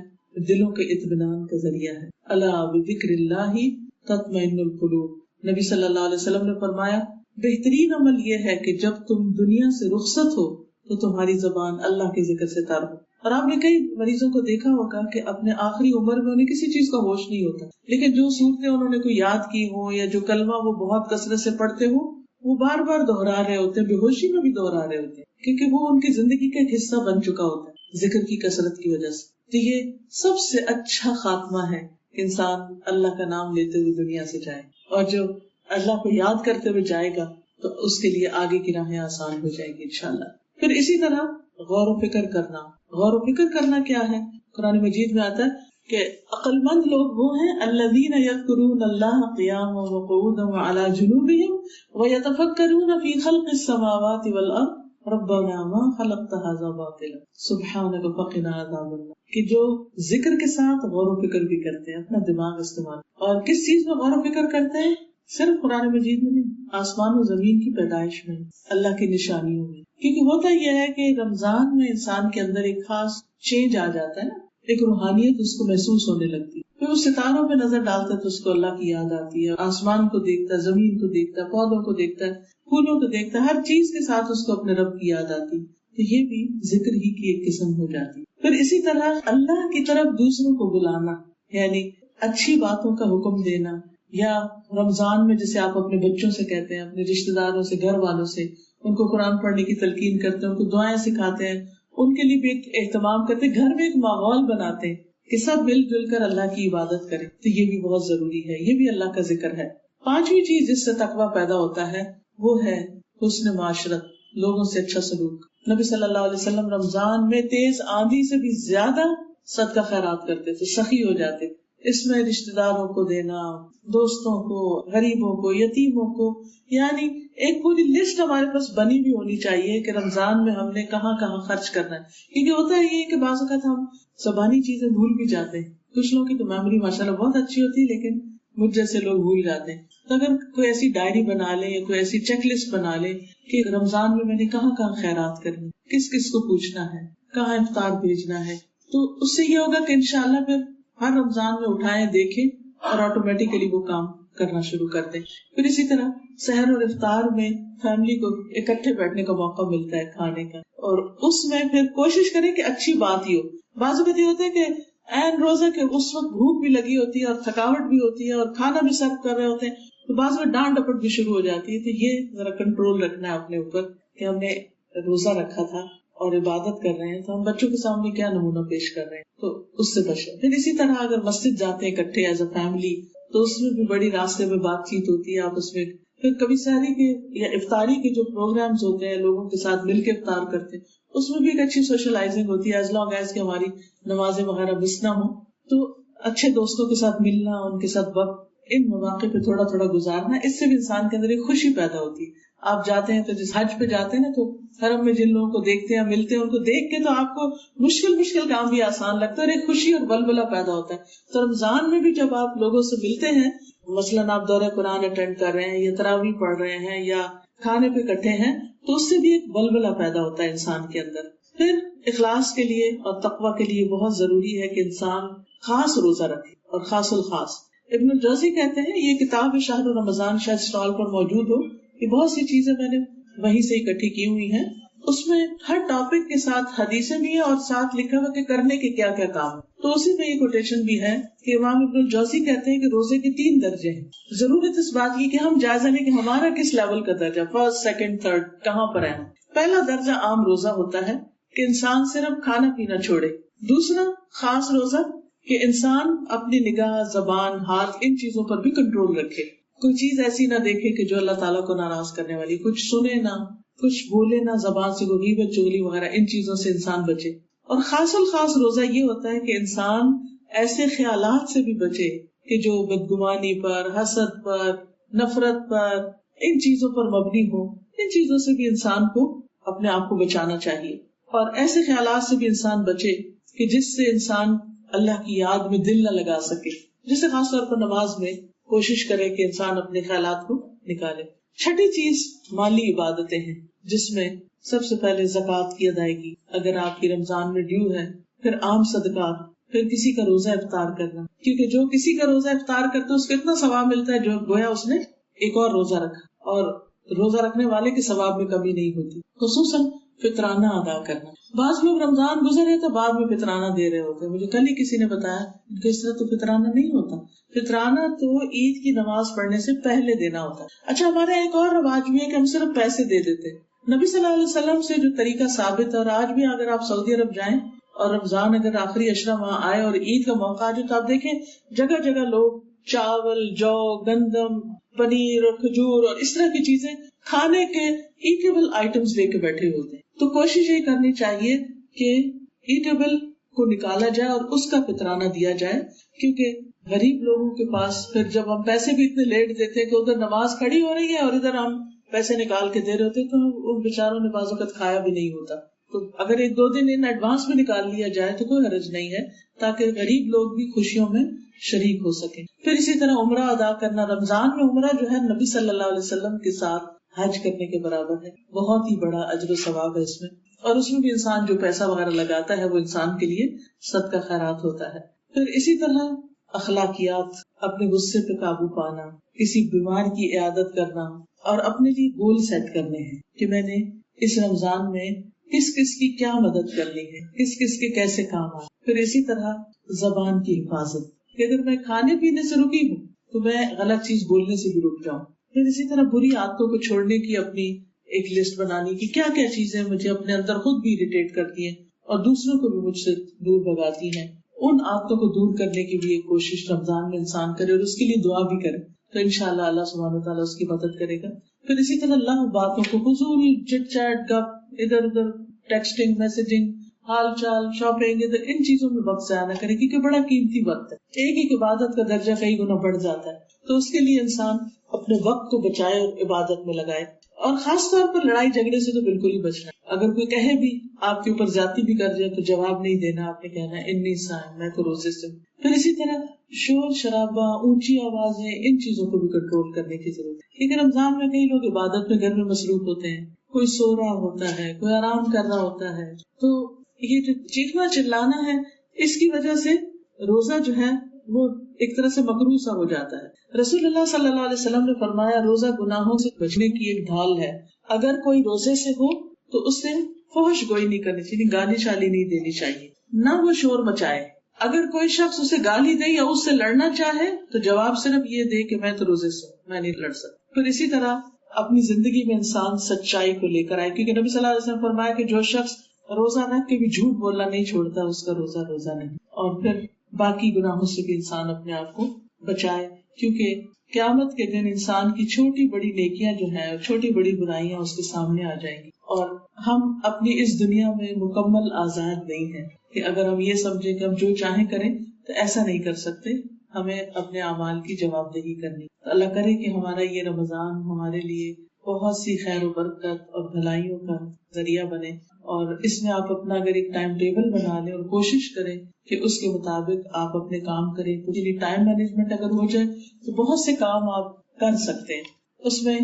دلوں کے اطمینان کا ذریعہ ہے. الا بذکر اللہ تطمئن القلوب. نبی صلی اللہ علیہ وسلم نے فرمایا بہترین عمل یہ ہے کہ جب تم دنیا سے رخصت ہو تو تمہاری زبان اللہ کے ذکر سے تر ہو. اور آپ نے کئی مریضوں کو دیکھا ہوگا کہ اپنے آخری عمر میں انہیں کسی چیز کا ہوش نہیں ہوتا, لیکن جو صورتیں انہوں نے کوئی یاد کی ہوں یا جو کلمہ وہ بہت کثرت سے پڑھتے ہوں وہ بار بار دہرا رہے ہوتے ہیں, بے ہوشی میں بھی دہرا رہے ہوتے ہیں, کیونکہ وہ ان کی زندگی کا ایک حصہ بن چکا ہوتا ہے ذکر کی کثرت کی وجہ سے. تو یہ سب سے اچھا خاتمہ ہے کہ انسان اللہ کا نام لیتے ہوئے دنیا سے جائے, اور جو اللہ کو یاد کرتے ہوئے جائے گا تو اس کے لیے آگے کی راہیں آسان ہو جائے گی انشاءاللہ. پھر اسی طرح غور و فکر کرنا. غور و فکر کرنا کیا ہے؟ قرآن مجید میں آتا ہے کہ عقل مند لوگ وہ ہیں الذین یذکرون اللہ قیاما وقعودا وعلی جنوبہم ویتفکرون فی خلق السماوات والارض ربنا ما خلقت ھذا باطلا سبحانک فقنا عذاب النار. کہ جو ذکر کے ساتھ غور و فکر بھی کرتے ہیں, اپنا دماغ استعمال. اور کس چیز میں غور و فکر کرتے ہیں؟ صرف قرآن مجید میں نہیں, آسمان و زمین کی پیدائش میں, اللہ کی نشانیوں میں. کیونکہ ہوتا یہ ہے کہ رمضان میں انسان کے اندر ایک خاص چینج آ جاتا ہے نا, ایک روحانیت اس کو محسوس ہونے لگتی ہے. پھر وہ ستاروں پہ نظر ڈالتا ہے تو اس کو اللہ کی یاد آتی ہے, آسمان کو دیکھتا ہے, زمین کو دیکھتا ہے, پودوں کو دیکھتا ہے, پھولوں کو دیکھتا ہے, ہر چیز کے ساتھ اس کو اپنے رب کی یاد آتی ہے. تو یہ بھی ذکر ہی کی ایک قسم ہو جاتی ہے. پھر اسی طرح اللہ کی طرف دوسروں کو بلانا, یعنی اچھی باتوں کا حکم دینا, یا رمضان میں جیسے آپ اپنے بچوں سے کہتے ہیں, اپنے رشتہ داروں سے, گھر والوں سے, ان کو قرآن پڑھنے کی تلقین کرتے ہیں, ان کو دعائیں سکھاتے ہیں, ان کے لیے بھی ایک اہتمام کرتے ہیں, گھر میں ایک ماحول بناتے ہیں کہ سب مل جل کر اللہ کی عبادت کریں. تو یہ بھی بہت ضروری ہے, یہ بھی اللہ کا ذکر ہے. پانچویں چیز جس سے تقویٰ پیدا ہوتا ہے وہ ہے حسن معاشرت, لوگوں سے اچھا سلوک. نبی صلی اللہ علیہ وسلم رمضان میں تیز آندھی سے بھی زیادہ صدقہ خیرات کرتے تھے, سخی ہو جاتے. اس میں رشتہ داروں کو دینا, دوستوں کو, غریبوں کو, یتیموں کو, یعنی ایک پوری لسٹ ہمارے پاس بنی بھی ہونی چاہیے کہ رمضان میں ہم نے کہاں کہاں خرچ کرنا ہے. کیونکہ ہوتا ہے یہ کہ بعض اوقات ہم زبانی چیزیں بھول بھی جاتے ہیں. کچھ لوگوں کی تو میموری ماشاءاللہ بہت اچھی ہوتی ہے, لیکن مجھ جیسے لوگ بھول جاتے ہیں. تو اگر کوئی ایسی ڈائری بنا لے یا کوئی ایسی چیک لسٹ بنا لے کہ رمضان میں نے کہاں کہاں خیرات کرنی, کس کس کو پوچھنا ہے, کہاں افطار بھیجنا ہے, تو اس سے یہ ہوگا کہ انشاءاللہ پھر ہر رمضان میں اٹھائیں, دیکھیں اور آٹومیٹیکلی وہ کام کرنا شروع کر دیں. پھر اسی طرح سحر اور افطار میں فیملی کو اکٹھے بیٹھنے کا موقع ملتا ہے کھانے کا, اور اس میں پھر کوشش کریں کہ اچھی بات ہی ہو. بعض اوقات یہ ہوتا ہے کہ عین روزہ کے اس وقت بھوک بھی لگی ہوتی ہے اور تھکاوٹ بھی ہوتی ہے اور کھانا بھی سرو کر رہے ہوتے ہیں, تو بعض میں ڈانٹ ڈپٹ بھی شروع ہو جاتی ہے. تو یہ ذرا کنٹرول رکھنا ہے اپنے اوپر کہ ہم نے روزہ رکھا تھا اور عبادت کر رہے ہیں, تو ہم بچوں کے سامنے کیا نمونہ پیش کر رہے ہیں, تو اس سے بچیں. پھر اسی طرح اگر مسجد جاتے ہیں اکٹھے ایز اے فیملی, تو اس میں بھی بڑی راستے میں بات چیت ہوتی ہے آپس میں. پھر کبھی سحری کے یا افطاری کے جو پروگرامز ہوتے ہیں, لوگوں کے ساتھ مل کے افطار کرتے ہیں, اس میں بھی ایک اچھی سوشلائزنگ ہوتی ہے. ایز لانگ ایز کہ ہماری نمازیں وغیرہ مس نہ ہو, تو اچھے دوستوں کے ساتھ ملنا, ان کے ساتھ وقت ان مواقع پہ تھوڑا تھوڑا گزارنا, اس سے بھی انسان کے اندر ایک خوشی پیدا ہوتی ہے. آپ جاتے ہیں تو جس حج پہ جاتے ہیں نا, تو حرم میں جن لوگوں کو دیکھتے ہیں, ملتے ہیں, ان کو دیکھ کے تو آپ کو مشکل کام بھی آسان لگتا ہے اور ایک خوشی اور بلبلہ پیدا ہوتا ہے. تو رمضان میں بھی جب آپ لوگوں سے ملتے ہیں, مثلاً آپ دورہ قرآن اٹینڈ کر رہے ہیں یا تراویح پڑھ رہے ہیں یا کھانے پہ اکٹھے ہیں, تو اس سے بھی ایک بلبلہ پیدا ہوتا ہے انسان کے اندر. پھر اخلاص کے لیے اور تقویٰ کے لیے بہت ضروری ہے کہ انسان خاص روزہ رکھے, اور خاص الخاص. ابن الجوزی کہتے ہیں, یہ کتاب شہر رمضان شاید اسٹال پر موجود ہو, یہ بہت سی چیزیں میں نے وہیں سے اکٹھی کی ہوئی ہیں. اس میں ہر ٹاپک کے ساتھ حدیثیں بھی ہیں اور ساتھ لکھا ہوا کہ کرنے کے کیا کیا کام. تو اسی میں یہ کوٹیشن بھی ہے کہ امام ابن الجوزی کہتے ہیں کہ روزے کے 3 درجے ہیں. ضرورت اس بات کی کہ ہم جائزہ لیں کہ ہمارا کس لیول کا درجہ, فرسٹ سیکنڈ تھرڈ کہاں پر ہے. پہلا درجہ عام روزہ ہوتا ہے کہ انسان صرف کھانا پینا چھوڑے. دوسرا خاص روزہ کہ انسان اپنی نگاہ, زبان, ہاتھ, ان چیزوں پر بھی کنٹرول رکھے. کوئی چیز ایسی نہ دیکھے کہ جو اللہ تعالیٰ کو ناراض کرنے والی, کچھ سنے نہ, کچھ بولے نہ, زبان سے غیبت, چغلی وغیرہ ان چیزوں سے انسان بچے. اور خاص الخاص روزہ یہ ہوتا ہے کہ انسان ایسے خیالات سے بھی بچے کہ جو بدگمانی پر, حسد پر, نفرت پر, ان چیزوں پر مبنی ہو. ان چیزوں سے بھی انسان کو اپنے آپ کو بچانا چاہیے, اور ایسے خیالات سے بھی انسان بچے کہ جس سے انسان اللہ کی یاد میں دل نہ لگا سکے. جسے خاص طور پر نماز میں کوشش کرے کہ انسان اپنے خیالات کو نکالے. چھٹی چیز مالی عبادتیں ہیں, جس میں سب سے پہلے زکوٰۃ کی ادائیگی اگر آپ کی رمضان میں ڈیو ہے, پھر عام صدقات, پھر کسی کا روزہ افطار کرنا, کیونکہ جو کسی کا روزہ افطار کرتا ہے اس کو اتنا ثواب ملتا ہے جو گویا اس نے ایک اور روزہ رکھا, اور روزہ رکھنے والے کے ثواب میں کمی نہیں ہوتی. خصوصاً فطرانہ ادا کرنا. بعض لوگ رمضان گزرے تو بعد میں فطرانہ دے رہے ہوتے ہیں. مجھے کل ہی کسی نے بتایا کہ اس طرح تو فطرانہ نہیں ہوتا. فطرانہ تو عید کی نماز پڑھنے سے پہلے دینا ہوتا ہے. اچھا, ہمارا ایک اور رواج بھی ہے کہ ہم صرف پیسے دے دیتے. نبی صلی اللہ علیہ وسلم سے جو طریقہ ثابت ہے, اور آج بھی اگر آپ سعودی عرب جائیں اور رمضان اگر آخری عشرہ وہاں آئے اور عید کا موقع آ جائے, تو آپ دیکھیں جگہ جگہ لوگ چاول, جو, گندم, پنیر اور کھجور اور اس طرح کی چیزیں کھانے کے ایٹیبل آئٹمز لے کے بیٹھے ہوتے ہیں. تو کوشش یہ کرنی چاہیے کہ ایٹیبل کو نکالا جائے اور اس کا فطرانہ دیا جائے, کیونکہ غریب لوگوں کے پاس پھر جب ہم پیسے بھی اتنے لیٹ دیتے ہیں کہ ادھر نماز کھڑی ہو رہی ہے اور ادھر ہم پیسے نکال کے دے رہے ہوتے, تو ان بیچاروں نے بعض وقت کھایا بھی نہیں ہوتا. تو اگر 1-2 دن ان ایڈوانس میں نکال لیا جائے تو کوئی حرج نہیں ہے, تاکہ غریب لوگ بھی خوشیوں میں شریک ہو سکیں. پھر اسی طرح عمرہ ادا کرنا. رمضان میں عمرہ جو ہے نبی صلی اللہ علیہ وسلم کے ساتھ حج کرنے کے برابر ہے. بہت ہی بڑا اجر و ثواب ہے اس میں, اور اس میں بھی انسان جو پیسہ وغیرہ لگاتا ہے وہ انسان کے لیے صدقہ خیرات ہوتا ہے. پھر اسی طرح اخلاقیات, اپنے غصے پہ قابو پانا, کسی بیمار کی عیادت کرنا, اور اپنے لیے گول سیٹ کرنے ہیں کہ میں نے اس رمضان میں کس کس کی کیا مدد کرنی ہے, کس کس کے کیسے کام آئے. پھر اسی طرح زبان کی حفاظت, کہ اگر میں کھانے پینے سے رکی ہوں تو میں غلط چیز بولنے سے بھی رک جاؤں. پھر اسی طرح بری عادتوں کو چھوڑنے کی اپنی ایک لسٹ بنانی کی کیا کیا چیزیں مجھے اپنے اندر خود بھی اریٹیٹ کرتی ہیں اور دوسروں کو بھی مجھ سے دور بھگاتی ہیں، ان عادتوں کو دور کرنے کی بھی ایک کوشش رمضان میں انسان کرے اور اس کے لیے دعا بھی کرے تو انشاءاللہ اللہ سبحانہ وتعالیٰ اس کی مدد کرے گا. پھر اسی طرح اللہ باتوں کو فضول چٹ چیٹ گپ ادھر ادھر ٹیکسٹنگ میسجنگ حال چال شاپنگ ان چیزوں میں وقت ضائع نہ کرے کیونکہ بڑا قیمتی وقت ہے. ایک ایک عبادت کا درجہ کئی گنا بڑھ جاتا ہے تو اس کے لیے انسان اپنے وقت کو بچائے اور عبادت میں لگائے. اور خاص طور پر لڑائی جھگڑے سے تو بالکل ہی بچنا. اگر کوئی کہے بھی آپ کے اوپر زیادتی بھی کر جائے تو جواب نہیں دینا، آپ نے کہنا ہے انی صائم، میں تو روزے سے. پھر اسی طرح شور شرابہ اونچی آوازیں ان چیزوں کو بھی کنٹرول کرنے کی ضرورت ہے کیونکہ رمضان میں کئی لوگ عبادت میں گھر میں مصروف ہوتے ہیں، کوئی سو رہا ہوتا ہے کوئی آرام کر رہا ہوتا ہے، تو یہ جو چیخنا چلانا ہے اس کی وجہ سے روزہ جو ہے وہ ایک طرح سے مکروہ سا ہو جاتا ہے. رسول اللہ صلی اللہ علیہ وسلم نے فرمایا روزہ گناہوں سے بچنے کی ایک ڈھال ہے. اگر کوئی روزے سے ہو تو اس سے فحش گوئی نہیں کرنی چاہیے، گالی شالی نہیں دینی چاہیے، نہ وہ شور مچائے. اگر کوئی شخص اسے گالی دے یا اس سے لڑنا چاہے تو جواب صرف یہ دے کہ میں تو روزے سے ہوں، میں نہیں لڑ سکتا. پھر اسی طرح اپنی زندگی میں انسان سچائی کو لے کر آئے کیونکہ نبی صلی اللہ علیہ وسلم فرمایا کہ جو شخص روزہ رکھ کے بھی جھوٹ بولنا نہیں چھوڑتا اس کا روزہ روزہ نہیں. اور پھر باقی گناہوں سے بھی انسان اپنے آپ کو بچائے کیونکہ قیامت کے دن انسان کی چھوٹی بڑی نیکیاں جو ہیں چھوٹی بڑی برائیاں اس کے سامنے آ جائیں گی. اور ہم اپنی اس دنیا میں مکمل آزاد نہیں ہیں کہ اگر ہم یہ سمجھیں کہ ہم جو چاہیں کریں تو ایسا نہیں کر سکتے، ہمیں اپنے اعمال کی جواب دہی کرنی. اللہ کرے کہ ہمارا یہ رمضان ہمارے لیے بہت سی خیر و برکت اور بھلائیوں کا ذریعہ بنے. اور اس میں آپ اپنا اگر ایک ٹائم ٹیبل بنا لیں اور کوشش کریں کہ اس کے مطابق آپ اپنے کام کریں تو ٹائم مینجمنٹ اگر ہو جائے تو بہت سے کام آپ کر سکتے ہیں. اس میں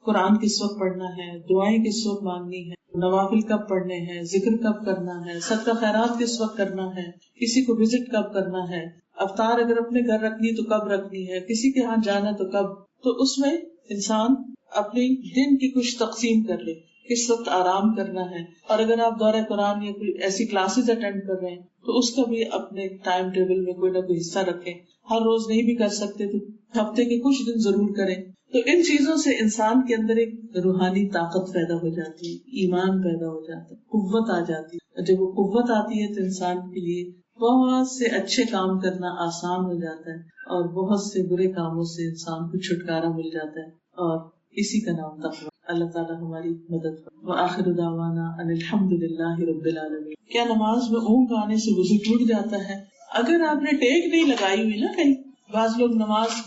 قرآن کس وقت پڑھنا ہے، دعائیں کس وقت مانگنی ہے، نوافل کب پڑھنے ہیں، ذکر کب کرنا ہے، صدقہ خیرات کس وقت کرنا ہے، کسی کو وزٹ کب کرنا ہے، افطار اگر اپنے گھر رکھنی تو کب رکھنی ہے، کسی کے ہاں جانا تو کب. تو اس میں انسان اپنے دن کی کچھ تقسیم کر لے، کس وقت آرام کرنا ہے. اور اگر آپ دورہ قرآن یا کوئی ایسی کلاسز اٹینڈ کر رہے ہیں تو اس کا بھی اپنے ٹائم ٹیبل میں کوئی نہ کوئی حصہ رکھیں. ہر روز نہیں بھی کر سکتے تو ہفتے کے کچھ دن ضرور کریں. تو ان چیزوں سے انسان کے اندر ایک روحانی طاقت پیدا ہو جاتی ہے، ایمان پیدا ہو جاتا ہے، قوت آ جاتی ہے. جب وہ قوت آتی ہے تو انسان کے لیے بہت سے اچھے کام کرنا آسان ہو جاتا ہے اور بہت سے برے کاموں سے انسان کو چھٹکارا مل جاتا ہے. اور اسی کا نام تقویٰ. اللہ تعالیٰ ہماری مدد کرے. وآخر دعوانا ان الحمدللہ رب العالمین. کیا نماز میں اونگ آنے سے وضو ٹوٹ جاتا ہے؟ اگر آپ نے ٹیک نہیں لگائی ہوئی نا کہیں، بعض لوگ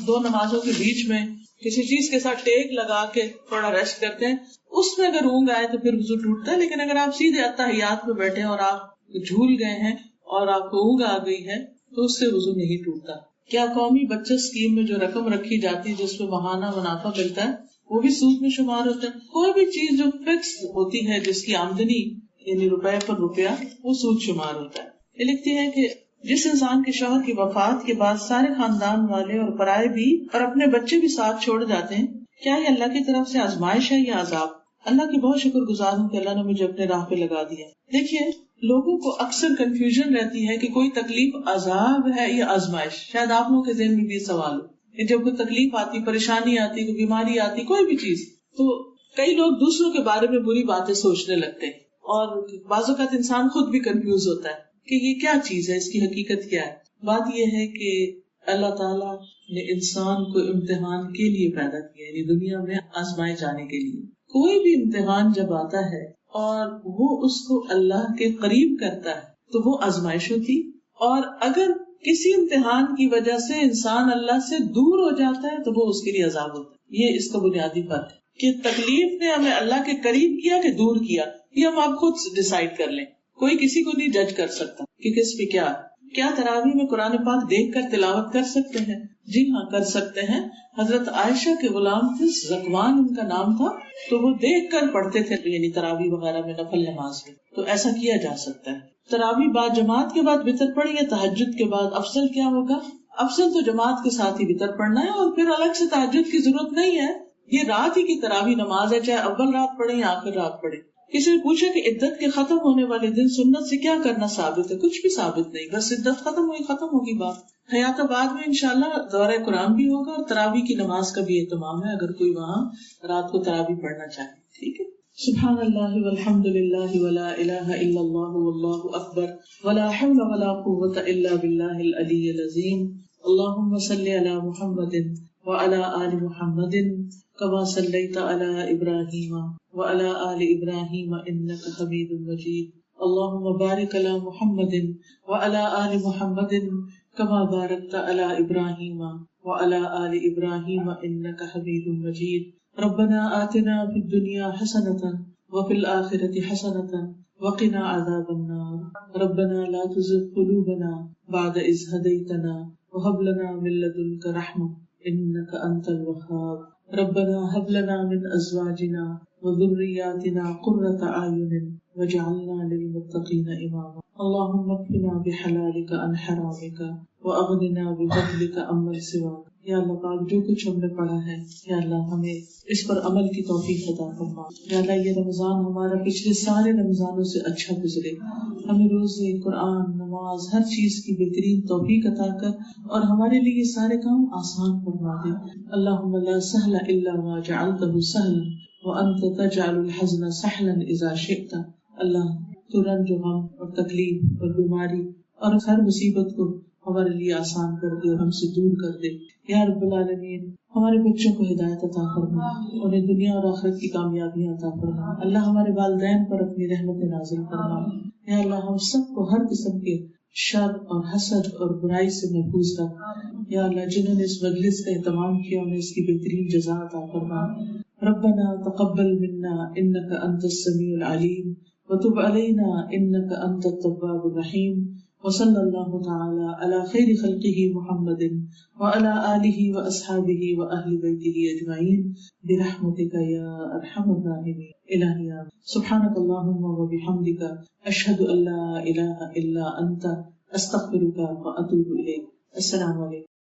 دو نمازوں کے بیچ میں کسی چیز کے ساتھ ٹیک لگا کے تھوڑا ریسٹ کرتے ہیں، اس میں اگر اونگ آئے تو پھر وضو ٹوٹتا ہے. لیکن اگر آپ سیدھے اتحیات میں بیٹھے اور آپ جھول گئے ہیں اور آپ کو اونگ آ گئی ہے تو اس سے وضو نہیں ٹوٹتا. کیا قومی بچت اسکیم میں جو رقم رکھی جاتی ہے جس میں ماہانہ منافع ملتا ہے وہ بھی سود میں شمار ہوتا ہے؟ کوئی بھی چیز جو فکس ہوتی ہے جس کی آمدنی یعنی روپے پر روپیہ وہ سود شمار ہوتا ہے. یہ لکھتی ہے کہ جس انسان کے شوہر کی وفات کے بعد سارے خاندان والے اور پرائے بھی اور اپنے بچے بھی ساتھ چھوڑ جاتے ہیں، کیا یہ اللہ کی طرف سے آزمائش ہے یا عذاب؟ اللہ کی بہت شکر گزار ہوں کہ اللہ نے مجھے اپنے راہ پہ لگا دیا. دیکھیے لوگوں کو اکثر کنفیوژن رہتی ہے کہ کوئی تکلیف عذاب ہے یا آزمائش. شاید آپ لوگوں کے ذہن میں بھی سوال ہو کہ جب کوئی تکلیف آتی، پریشانی آتی، کوئی بیماری آتی، کوئی بھی چیز، تو کئی لوگ دوسروں کے بارے میں بری باتیں سوچنے لگتے ہیں اور بعض اوقات انسان خود بھی کنفیوز ہوتا ہے کہ یہ کیا چیز ہے، اس کی حقیقت کیا ہے. بات یہ ہے کہ اللہ تعالیٰ نے انسان کو امتحان کے لیے پیدا کیا، یعنی دنیا میں آزمائے جانے کے لیے. کوئی بھی امتحان جب آتا ہے اور وہ اس کو اللہ کے قریب کرتا ہے تو وہ آزمائش ہوتی. اور اگر کسی امتحان کی وجہ سے انسان اللہ سے دور ہو جاتا ہے تو وہ اس کے لیے عذاب ہوتا ہے. یہ اس کا بنیادی فرق ہے کہ تکلیف نے ہمیں اللہ کے قریب کیا کہ دور کیا، یہ ہم آپ خود ڈیسائیڈ کر لیں. کوئی کسی کو نہیں جج کر سکتا کہ کس پہ کیا ہے. کیا تراویح میں قرآن پاک دیکھ کر تلاوت کر سکتے ہیں؟ جی ہاں کر سکتے ہیں. حضرت عائشہ کے غلام تھے، زکوان ان کا نام تھا، تو وہ دیکھ کر پڑھتے تھے یعنی تراویح وغیرہ میں نفل نماز میں. تو ایسا کیا جا سکتا ہے. تراویح بعد جماعت کے بعد وتر پڑھی یا تہجد کے بعد؟ افضل کیا ہوگا؟ افضل تو جماعت کے ساتھ ہی وتر پڑھنا ہے اور پھر الگ سے تہجد کی ضرورت نہیں ہے. یہ رات ہی کی تراویح نماز ہے، چاہے اول رات پڑھیں یا آخر رات پڑھیں. کسی نے پوچھا کہ عدت کے ختم ہونے والے دن سنت سے کیا کرنا ثابت ہے؟ کچھ بھی ثابت نہیں، بس عدت ختم ہوئی، ختم ہوگی بات. حیات آباد میں انشاءاللہ دورہ قرآن بھی ہوگا اور تراویح کی نماز کا بھی اہتمام ہے اگر کوئی وہاں رات کو تراویح پڑھنا چاہے. ٹھیک ہے. سبحان اللہ والحمد للہ ولا الہ الا اللہ واللہ اکبر ولا حول ولا قوة الا باللہ العلی العظیم. اللہم صلی علی محمد وعلى آل محمد كما صلیت علی ابراہیم وعلى آل ابراہیم انک حمید مجید. اللہم بارک علی محمد وعلى آل محمد كما بارکت علی ابراہیم وعلى آل ابراہیم انک حمید مجید. ربنا آتنا في الدنيا حسنة وفي الآخرة حسنة وقنا عذاب النار. ربنا لا تزغ قلوبنا بعد إذ هديتنا وهب لنا من لدنك رحمة إنك أنت الوهاب. ربنا هب لنا من أزواجنا وذرياتنا قرة أعين واجعلنا للمتقين إماما. اللهم اكفنا بحلالك عن حرامك وأغننا بفضلك عمن سواك. یا اللہ پاک جو کچھ ہم نے پڑھا ہے یا اللہ ہمیں اس پر عمل کی توفیق عطا فرما. یا اللہ یہ رمضان ہمارا پچھلے سارے رمضانوں سے اچھا گزرے. ہمیں روزے، قرآن، نماز، ہر چیز کی بہترین توفیق عطا کر اور ہمارے لیے یہ سارے کام آسان فرما دے. اللہم لا سہل الا ما جعلتہ سہلا وانت تجعل الحزن سہلا اذا شئت. اللہ تو رنج و غم اور تکلیف اور بیماری اور ہر مصیبت کو ہمارے لیے آسان کر دے اور ہم سے دور کر دے. یا رب العالمین ہمارے بچوں کو ہدایت عطا فرما، انہیں دنیا اور آخرت کی کامیابیاں عطا فرما. اللہ ہمارے والدین پر اپنی رحمت نازل فرما. یا اللہ ہم سب کو ہر قسم کے شر اور حسد اور برائی سے محفوظ رکھ. یا اللہ جنہوں نے اس مجلس کا اہتمام کیا انہیں اس کی بہترین جزا عطا فرما. ربنا تقبل منا انك انت السميع العليم وتب علينا انك انت التواب الرحيم. وصلی اللہ تعالی علی خیر خلقہ محمد وعلی آلہ واصحابہ واہل بیتہ اجمعین برحمتک یا ارحم الراحمین. الہی سبحانک اللہم وبحمدک اشہد ان لا الہ الا انت استغفرک واتوب الیک. السلام علیکم.